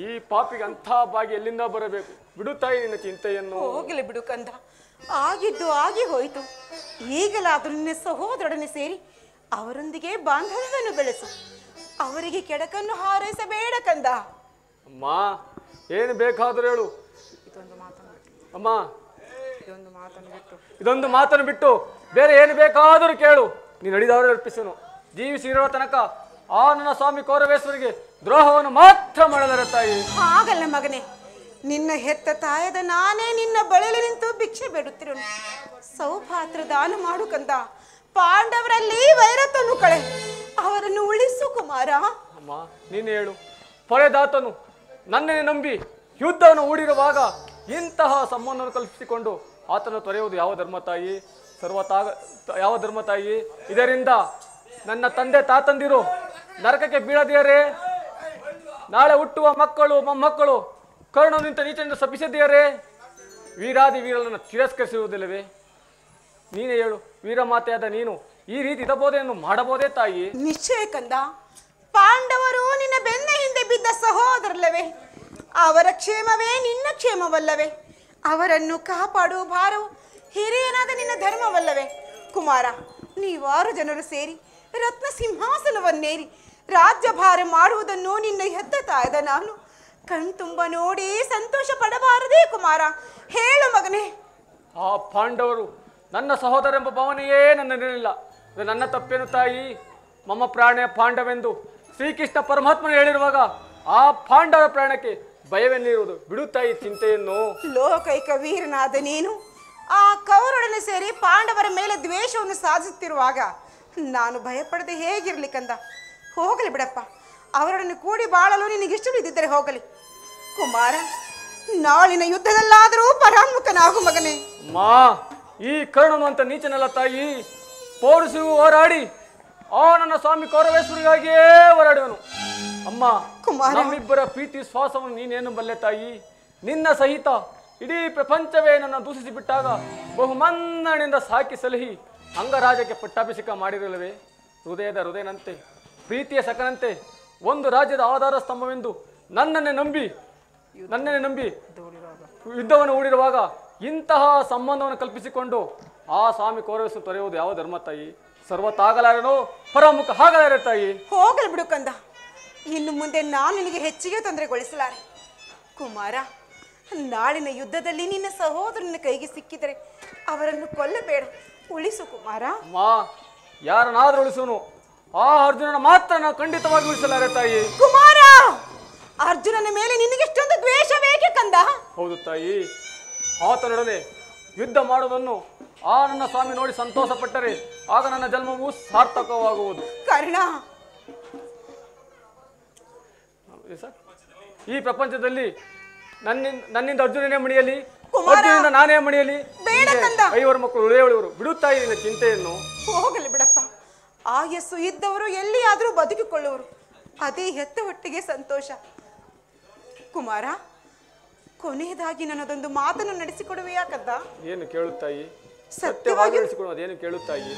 ಈ ಪಾಪಿಗೆ ಅಂಥ ಭಾಗ್ಯ ಎಲ್ಲಿಂದ ಬರಬೇಕು? ಬಿಡು ತಾಯಿ ನಿನ್ನ ಚಿಂತೆಯನ್ನು. ಹೋಗಲಿ ಬಿಡು ಕಂದ, ಆಗಿದ್ದು ಆಗಿ ಹೋಯಿತು. ಈಗಲಾದರೂ ನಿನ್ನ ಸಹೋದರೊಡನೆ ಸೇರಿ ಅವರೊಂದಿಗೆ ಬಾಂಧವ್ಯವನ್ನು ಬೆಳೆಸು. ಅವರಿಗೆ ಕೆಡಕನ್ನು ಹಾರೈಸಬೇಡ ಕಂದ. ಅಮ್ಮ, ಏನು ಬೇಕಾದರೂ ಹೇಳು. ಅಮ್ಮ, ಇದೊಂದು ಮಾತನ್ನು ಬಿಟ್ಟು ಬೇರೆ ಏನು ಬೇಕಾದರೂ ಕೇಳು. ನೀನು ನಡೆದವರು ಅರ್ಪಿಸನು. ಜೀವಿಸಿರುವ ತನಕ ಆ ನನ್ನ ಸ್ವಾಮಿ ಕೌರವೇಶ್ವರಿಗೆ ದ್ರೋಹವನ್ನು ಮಾತ್ರ ಮಾಡಲಾರ ತಾಯಿ. ಹಾಗಲ್ಲ ಮಗನೇ, ನಿನ್ನ ಹೆತ್ತ ತಾಯದ ನಾನೇ ನಿನ್ನ ಬಳಿಯಲ್ಲಿ ನಿಂತು ಭಿಕ್ಷೆ ಬೇಡುತ್ತಿರೋನು. ಸೌಭಾತ್ರ ದಾನ ಮಾಡು ಕಂದ. ಪಾಂಡವರಲ್ಲಿ ವೈರತ್ವನು ಕಳೆ, ಅವರನ್ನು ಉಳಿಸು ಕುಮಾರ. ಅಮ್ಮ, ನೀನು ಹೇಳು. ಪೊಳೆದಾತನು ನನ್ನನ್ನೇ ನಂಬಿ ಯುದ್ಧವನ್ನು ಹೂಡಿರುವಾಗ ಇಂತಹ ಸಂಬಂಧವನ್ನು ಕಲ್ಪಿಸಿಕೊಂಡು ಆತನ ತೊರೆಯುವುದು ಯಾವ ಧರ್ಮ ತಾಯಿ? ಯಾವ ಧರ್ಮ ತಾಯಿ? ಇದರಿಂದ ನನ್ನ ತಂದೆ ತಾತಂದಿರು ನರಕಕ್ಕೆ ಬೀಳದಿಯರೇ? ನಾಳೆ ಹುಟ್ಟುವ ಮಕ್ಕಳು ಮೊಮ್ಮಕ್ಕಳು ಕರ್ಣನಿಂದ ನೀಚನಿಂದ ಶಪಿಸದಿಯರೇ? ವೀರಾದಿ ವೀರನನ್ನು ತಿರಸ್ಕರಿಸುವುದಿಲ್ಲವೇ? ನೀನೇ ಹೇಳು. ವೀರಮಾತೆಯಾದ ನೀನು ಈ ರೀತಿ ಇರಬಹುದೇನು ಮಾಡಬಹುದೇ ತಾಯಿ? ನಿಶ್ಚಯ ಕಂದ. ಪಾಂಡವರು ನಿನ್ನ ಬೆನ್ನ ಹಿಂದೆ ಬಿದ್ದ ಸಹೋದರಲ್ಲವೇ? ಅವರ ಕ್ಷೇಮವೇ ನಿನ್ನ ಕ್ಷೇಮವಲ್ಲವೇ? ಅವರನ್ನು ಕಾಪಾಡುವ ಭಾರವು ಹಿರಿಯನಾದ ನಿನ್ನ ಧರ್ಮವಲ್ಲವೇ? ಕುಮಾರ, ನೀವಾರು ಜನರು ಸೇರಿ ರತ್ನ ಸಿಂಹಾಸನವನ್ನೇರಿ ರಾಜ್ಯಭಾರ ಮಾಡುವುದನ್ನು ನಿನ್ನ ಹೆತ್ತ ತಾಯದ ನಾನು ಕಣ್ತುಂಬ ನೋಡಿ ಸಂತೋಷ ಪಡಬಾರದೇ ಕುಮಾರ? ಹೇಳು ಮಗನೇ. ಆ ಪಾಂಡವರು ನನ್ನ ಸಹೋದರ ಎಂಬ ಭಾವನೆಯೇ ನನ್ನಲ್ಲಿರಲಿಲ್ಲ. ಇದು ನನ್ನ ತಪ್ಪೇನು ತಾಯಿ? ಮಮ್ಮ ಪ್ರಾಣ ಪಾಂಡವೆಂದು ಶ್ರೀಕೃಷ್ಣ ಪರಮಾತ್ಮನು ಹೇಳಿರುವಾಗ ಆ ಪಾಂಡವರ ಪ್ರಾಣಕ್ಕೆ ಭಯವೆನ್ನಿರುವುದು? ಬಿಡು ತಾಯಿ ಚಿಂತೆಯನ್ನು. ಲೋಕೈಕ ವೀರನಾದ ನೀನು ಆ ಕೌರವರೊಡನೆ ಸೇರಿ ಪಾಂಡವರ ಮೇಲೆ ದ್ವೇಷವನ್ನು ಸಾಧಿಸುತ್ತಿರುವಾಗ ನಾನು ಭಯಪಡದೆ ಹೇಗಿರ್ಲಿಕ್ಕಂದ? ಹೋಗಲಿ ಬಿಡಪ್ಪ, ಅವರನ್ನು ಕೂಡಿ ಬಾಳಲು ನಿನಗಿಷ್ಟವಿದ್ದರೆ ಹೋಗಲಿ. ಕುಮಾರ, ನಾಳಿನ ಯುದ್ಧದಲ್ಲಾದರೂ ಪರಾನ್ಮುಖನಾಗು ಮಗನೇ. ಮಾ, ಈ ಕರ್ಣನು ಅಂತ ನೀಚನಲ್ಲ ತಾಯಿ. ಪೌರುಷವು ಹೋರಾಡಿ ಆ ನನ್ನ ಸ್ವಾಮಿ ಕೌರವೇಶ್ವರಿಗಾಗಿಯೇ ಹೋರಾಡುವನು. ಅಮ್ಮ, ನಮ್ಮಿಬ್ಬರ ಪ್ರೀತಿ ಶ್ವಾಸವನ್ನು ನೀನೇನು ಬಲ್ಲೆ ತಾಯಿ? ನಿನ್ನ ಸಹಿತ ಇಡೀ ಪ್ರಪಂಚವೇ ನನ್ನ ದೂಷಿಸಿ ಬಿಟ್ಟಾಗ ಬಹುಮನ್ನಣಿಂದ ಸಾಕಿ ಸಲಹಿ ಅಂಗರಾಜಕ್ಕೆ ಪಟ್ಟಾಭಿಷೇಕ ಮಾಡಿರಲಿವೆ. ಹೃದಯನಂತೆ ಪ್ರೀತಿಯ ಸಖನಂತೆ ಒಂದು ರಾಜ್ಯದ ಆಧಾರ ಸ್ತಂಭವೆಂದು ನನ್ನನ್ನೇ ನಂಬಿ ಯುದ್ಧವನ್ನು ಹೂಡಿರುವಾಗ ಇಂತಹ ಸಂಬಂಧವನ್ನು ಕಲ್ಪಿಸಿಕೊಂಡು ಆ ಸ್ವಾಮಿ ಕೌರವೇಶ್ವರ ತೊರೆಯುವುದು ಯಾವ ಧರ್ಮ ತಾಯಿ? ಸರ್ವತಾಗಲಾರನೋ ಪರಮುಖ ಹಾಗಲಾರೆ ತಾಯಿ. ಹೋಗಲಿ ಬಿಡು ಕಂದ, ಇನ್ನು ಮುಂದೆ ನಾನು ನಿನಗೆ ಹೆಚ್ಚಿಗೆ ತೊಂದರೆಗೊಳಿಸಲಾರೆ. ಕುಮಾರ, ನಾಳಿನ ಯುದ್ಧದಲ್ಲಿ ನಿನ್ನ ಸಹೋದರನ ಕೈಗೆ ಸಿಕ್ಕಿದರೆ ಅವರನ್ನು ಕೊಲ್ಲಬೇಡ, ಉಳಿಸು ಕುಮಾರ. ಮಾ, ಯಾರನ್ನಾದ್ರೂ ಉಳಿಸುವನು, ಆ ಅರ್ಜುನನ ಮಾತ್ರ ನಾವು ಖಂಡಿತವಾಗಿ ಉಳಿಸಲಾರೆ ತಾಯಿ. ಕುಮಾರ, ಅರ್ಜುನನ ಮೇಲೆ ನಿನಗೆಷ್ಟೊಂದು ದ್ವೇಷ ಬೇಕೆ ಕಂದ? ಹೌದು ತಾಯಿ. ಆತನೊಡನೆ ಯುದ್ಧ ಮಾಡುವುದನ್ನು ಆ ನನ್ನ ಸ್ವಾಮಿ ನೋಡಿ ಸಂತೋಷ ಪಟ್ಟರೆ ಆಗ ನನ್ನ ಜನ್ಮವು ಸಾರ್ಥಕವಾಗುವುದು. ಕರ್ಣ, ಈ ಪ್ರಪಂಚದಲ್ಲಿ ನನ್ನಿಂದ ಅರ್ಜುನನೇ ಮಣಿಯಲಿ, ಅರ್ಜುನನಿಂದ ನಾನೇ ಮಣಿಯಲಿ, ಐವರು ಮಕ್ಕಳು ಉಳಿಯುವರು. ಬಿಡುತ್ತಾಯಿ ನಿನ್ನ ಚಿಂತೆಯನ್ನು. ಹೋಗಲಿ ಬಿಡಪ್ಪ, ಆಯಸ್ಸು ಇದ್ದವರು ಎಲ್ಲಿಯಾದರೂ ಬದುಕಿಕೊಳ್ಳುವರು, ಅದೇ ಹೆತ್ತ ಹೊಟ್ಟಿಗೆ ಸಂತೋಷ. ಕುಮಾರ, ಕೊನೆಯದಾಗಿ ನನ್ನದೊಂದು ಮಾತನ್ನು ನಡೆಸಿಕೊಡುವೆಯಾಕದ್ದ? ಏನು ಕೇಳುತ್ತಾಯಿ? ಸತ್ಯವಾಗಿ ನಡೆಸಿಕೊಡುವ ಅದೇನು ಕೇಳುತ್ತಾಯಿ?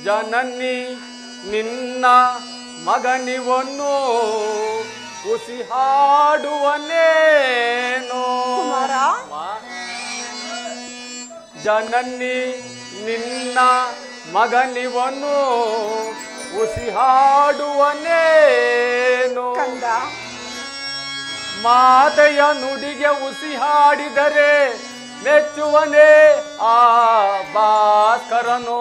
ಜನನಿ ನಿನ್ನ ಮಗನಿವನ್ನು ಉಸಿ ಹಾಡುವನೇನೋ. ಜನನಿ ನಿನ್ನ ಮಗನಿವನ್ನು ಉಸಿ ಹಾಡುವನೇನೋ. ಮಾತೆಯ ನುಡಿಗೆ ಉಸಿ ಹಾಡಿದರೆ ಮೆಚ್ಚುವನೇ ಆ ಭಾಸ್ಕರನು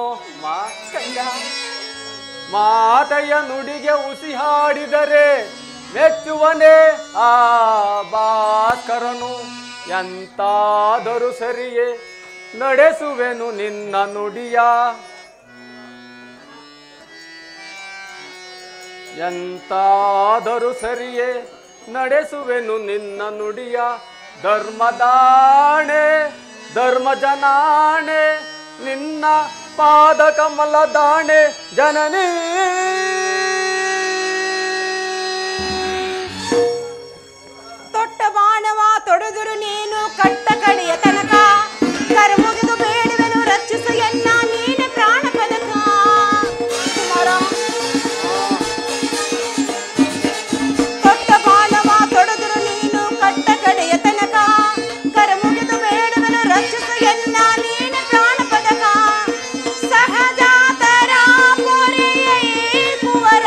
ಮಾತೆಯ ನುಡಿಗೆ ಉಸಿ ಹಾಡಿದರೆ ಮೆಚ್ಚುವನೇ ಆ ಭಾಸ್ಕರನು ಎಂತಾದರೂ ಸರಿಯೇ ನಡೆಸುವೆನು ನಿನ್ನ ನುಡಿಯ ಎಂತಾದರೂ ಸರಿಯೇ ನಡೆಸುವೆನು ನಿನ್ನ ನುಡಿಯ ಧರ್ಮದಾಣೆ ಧರ್ಮಜನಾಣೆ ನಿನ್ನ ಪಾದ ಕಮಲದಾಣೆ ಜನನಿ ತೊಟ್ಟ ಬಾಣವ ತೊಡೆದರು ನೀನು ಕಟ್ಟ ಕಡೆಯ ತನಕ ಕರಮುಗಿದು ಬೇಡುವೆನು ರಕ್ಷಿಸು ಎನ್ನ ನೀನೆ ಪ್ರಾಣ ಪದಕ ಕುಮಾರ ತೊಟ್ಟ ಬಾಣವ ತೊಡೆದರು ನೀನು ಕಟ್ಟ ಕಡೆಯ ತನಕ ಕರಮುಗಿದು ಬೇಡುವೆನು ರಕ್ಷಿಸು ಎನ್ನ ನೀನೆ ಪ್ರಾಣ ಪದಕ ಸಹಜಾತರ ಪೊರೆಯೇ ಕುವರ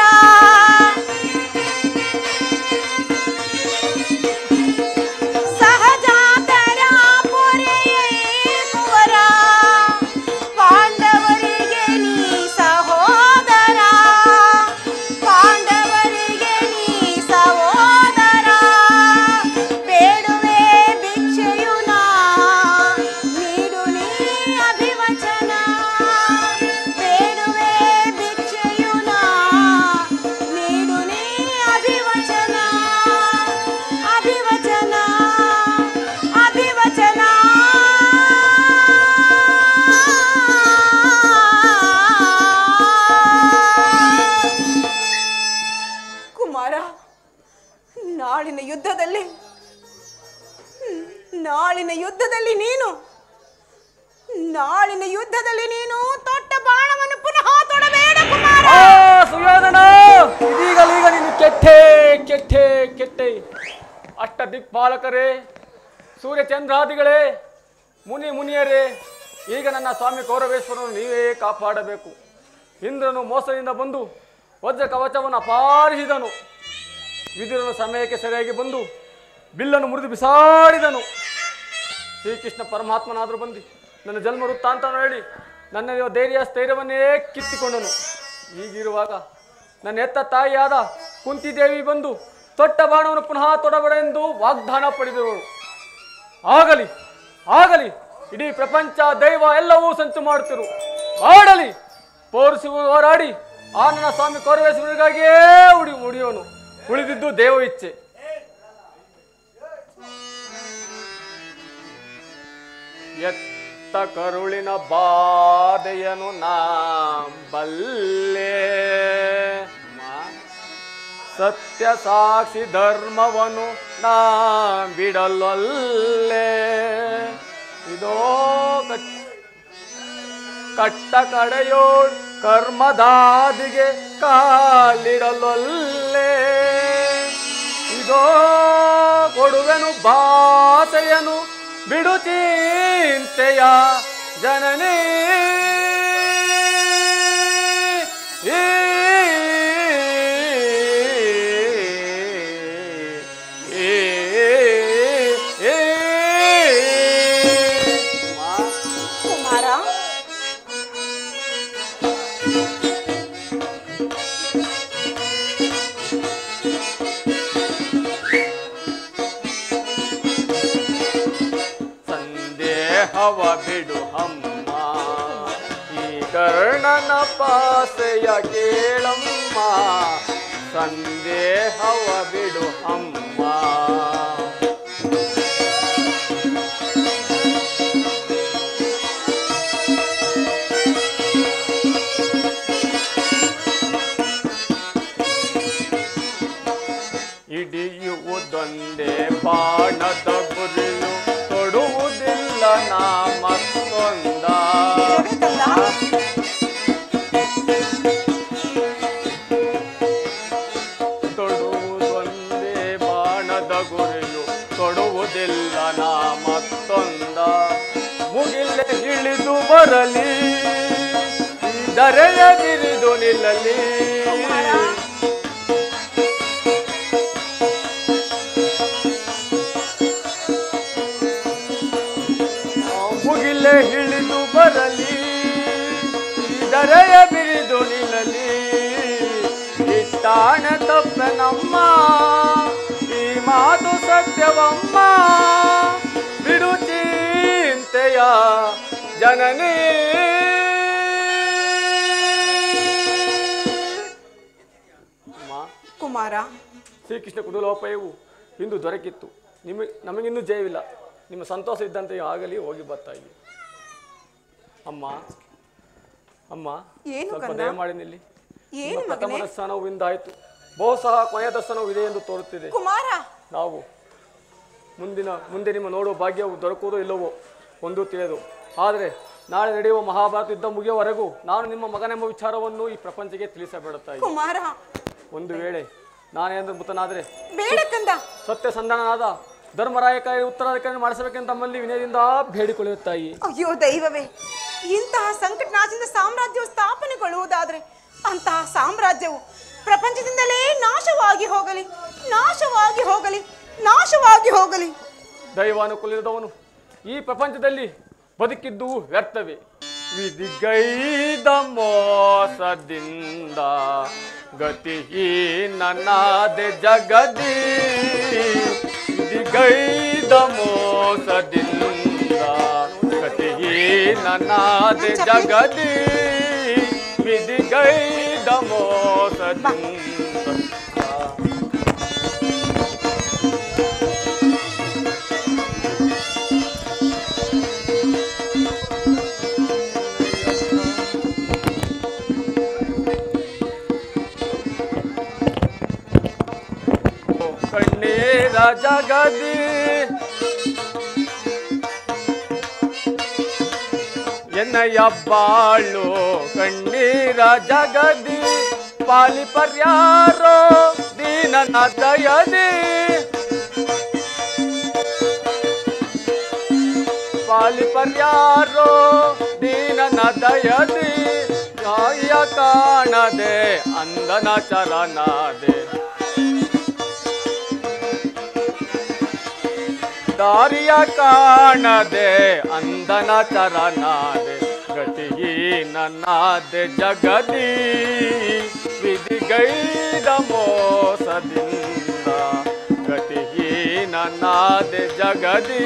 ನಾಳಿನ ಯುದ್ಧದಲ್ಲಿ ನೀನು ತೊಟ್ಟ ಬಾಣವನ್ನು ಪುನಃ ತೊಡಬೇಡ ಕುಮಾರ. ಸುಯೋಧನ, ಇದೀಗಲೀಗ ನೀನು ಕೆಟ್ಟೆ ಕೆಟ್ಟೆ ಕೆಟ್ಟೆ. ಅಷ್ಟ ದಿಕ್ಪಾಲಕರೇ, ಸೂರ್ಯಚಂದ್ರಾದಿಗಳೇ, ಮುನಿಯರೇ, ಈಗ ನನ್ನ ಸ್ವಾಮಿ ಕೌರವೇಶ್ವರನು ನೀವೇ ಕಾಪಾಡಬೇಕು. ಇಂದ್ರನು ಮೋಸದಿಂದ ಬಂದು ವಜ್ರ ಕವಚವನ್ನು ಅಪಹರಿಸಿದನು. ವಿದುರನು ಸಮಯಕ್ಕೆ ಸರಿಯಾಗಿ ಬಂದು ಬಿಲ್ಲನ್ನು ಮುರಿದು ಬಿಸಾಡಿದನು. ಶ್ರೀಕೃಷ್ಣ ಪರಮಾತ್ಮನಾದರೂ ಬಂದು ನನ್ನ ಜನ್ಮ ವೃತ್ತಾಂತ ಹೇಳಿ ನನ್ನ ಧೈರ್ಯ ಸ್ಥೈರ್ಯವನ್ನೇ ಕಿತ್ತಿಕೊಂಡನು. ಹೀಗಿರುವಾಗ ನನ್ನ ಎತ್ತ ತಾಯಿಯಾದ ಕುಂತಿದೇವಿ ಬಂದು ತೊಟ್ಟ ಬಾಣವನ್ನು ಪುನಃ ತೊಡಬೇಡ ಎಂದು ವಾಗ್ದಾನ ಪಡೆದವರು. ಆಗಲಿ ಆಗಲಿ, ಇಡೀ ಪ್ರಪಂಚ ದೈವ ಎಲ್ಲವೂ ಸಂಚು ಮಾಡುತ್ತಿರು, ಮಾಡಲಿ. ಪೌರುಷ ಹೋರಾಡಿ ಆ ನನ್ನ ಸ್ವಾಮಿ ಕೌರವೇಶ್ವರರಿಗಾಗಿಯೇ ಉಳಿಯುವನು. ಉಳಿದಿದ್ದು ದೇವ ಇಚ್ಛೆ. ಎತ್ತ ಕರುಳಿನ ಬಾಧೆಯನು ನಾ ಬಲ್ಲೆ, ಸತ್ಯ ಸಾಕ್ಷಿ ಧರ್ಮವನು ನಾ ಬಿಡಲೊಲ್ಲೆ. ಇದೋ ಕಟ್ಟ ಕಡೆಯೋಳ್ ಕರ್ಮದಾದಿಗೆ ಕಾಲಿಡಲೊಲ್ಲೆ. ಇದೋ ಕೊಡುವೆನು ಭಾಷೆಯನು ಬಿಡು ಚಿಂತೆಯ ಜನನಿ. ಸಂದೇಹವ ಬಿಡು ಅಮ್ಮ, ಈ ಕರ್ಣನ ಪಾಸೆಯ ಕೇಳಮ್ಮ. ಸಂದೇಹವ ಬಿಡು ಅಮ್ಮ, ಹಿಡಿಯುವುದೊಂದೇ ಬಾಣದ ಗುರಿಯು, ತೊಡುವುದಿಲ್ಲ ನಾ ಮತ್ತೊಂದ. ತೊಡುವುದೊಂದೇ ಬಾಣದ ಗುರಿಯು, ತೊಡುವುದಿಲ್ಲ ನಾ ಮತ್ತೊಂದ. ಮುಗಿಲೆ ಇಳಿದು ಬರಲಿ, ದರೆಯ ಬಿರಿದು ನಿಲ್ಲಲಿ. ಮೇಲೆ ಇಳಿದು ಬರಲಿ ದರೆಯ ಬಿರಿದು ನಿಲ್ಲಲಿ ಇಟ್ಟಾಣ ತಪ್ಪನಮ್ಮ ಈ ಮಾತು ಸತ್ಯವಮ್ಮ ಬಿಡು ಚಿಂತೆಯ ಜನನಿ ಕುಮಾರ, ಶ್ರೀಕೃಷ್ಣ ಕುಡುಲೋಪಾಯವು ಇಂದು ದೊರಕಿತ್ತು. ನಮಗಿನ್ನೂ ಜಯವಿಲ್ಲ. ನಿಮ್ಮ ಸಂತೋಷ ಇದ್ದಂತೆ ಆಗಲಿ, ಹೋಗಿ ಬರ್ತಾ ಇದ್ದೀವಿ. ಅಮ್ಮ ಅಮ್ಮ ಏನು ಸ್ವಲ್ಪ ಕನ್ನ? ದಯಮಾಡಿ ನಿಲ್ಲಿ. ಏನು ಪ್ರಥಮ ಮಗನೇ? ದರ್ಶನವು ಇಂದಾಯಿತು. ಬಹುಶಃ ಕೊನೆಯ ದರ್ಶನವು ಇದೆ ಎಂದು ತೋರುತ್ತಿದೆ. ಕುಮಾರ, ನಾವು ಮುಂದೆ ನಿಮ್ಮ ನೋಡುವ ಭಾಗ್ಯವು ದೊರಕುವುದೋ ಇಲ್ಲವೋ ಒಂದು ತಿಳಿಯದು. ಆದರೆ ನಾಳೆ ನಡೆಯುವ ಮಹಾಭಾರತ ಯುದ್ಧ ಮುಗಿಯುವವರೆಗೂ ನಾನು ನಿಮ್ಮ ಮಗನೆಂಬ ವಿಚಾರವನ್ನು ಈ ಪ್ರಪಂಚಕ್ಕೆ ತಿಳಿಸಬೇಡುತ್ತಾ ಇದ್ದೀನಿ. ಕುಮಾರ, ಒಂದು ವೇಳೆ ನಾನೇಂದ್ರ ಮೃತನಾದರೆ ಬೇಡ ಕಂದ. ಸತ್ಯ ಸಂಧಾನನಾದ ಧರ್ಮರಾಯಕಾರಿ ಉತ್ತರಾಧಿಕಾರಿ ಮಾಡಿಸಬೇಕೆಂದು ತಮ್ಮಲ್ಲಿ ವಿನಯದಿಂದ ಬೇಡಿಕೊಳ್ಳುತ್ತಾಯಿ. ಅಯ್ಯೋ ದೈವವೇ, ಇಂತಹ ಸಂಕಟನಾಶದಿಂದ ಸಾಮ್ರಾಜ್ಯವು ಸ್ಥಾಪನೆಗೊಳ್ಳುವುದಾದ್ರೆ ಅಂತಹ ಸಾಮ್ರಾಜ್ಯವು ಪ್ರಪಂಚದಿಂದಲೇ ನಾಶವಾಗಿ ಹೋಗಲಿ, ನಾಶವಾಗಿ ಹೋಗಲಿ, ನಾಶವಾಗಿ ಹೋಗಲಿ. ದೈವಾನುಕೂಲದವನು ಈ ಪ್ರಪಂಚದಲ್ಲಿ ಬದುಕಿದ್ದು ವ್ಯರ್ಥವೇ. ವಿಧಿಗೈದ ಮೋಸದಿಂದ ಗತಿಹೀನನಾದೆ ಜಗದಿ, ವಿಧಿಗೈದ ಮೋಸದಿಂದ ಗತಿಹೀನನಾದೆ ಜಗದಿ, ವಿಧಿಗೈದ ಮೋಸದಿಂದ. ಕಣ್ಣೀರ ಜಗದಿ ಎನ್ನಯ್ಯ ಬಾಳು, ಕಣ್ಣೀರ ಜಗದಿ ಪಾಲಿ ಪರ್ಯಾರೋ ದೀನನ ದಯದಿ, ಪಾಲಿ ಪರ್ಯಾರೋ ದೀನನ ದಯದಿ, ನ್ಯಾಯ ಕಾಣದೆ ಅಂದನ ಚರನಾದೆ, ದಾರಿಯ ಕಾಣದೆ ಅಂದನ ಚರನಾದೆ, ಗತಿಹೀನನಾದೆ ಜಗದಿ, ವಿಧಿಗೈದ ಮೋಸದಿಂದ ಗತಿಹೀನನಾದೆ ಜಗದಿ.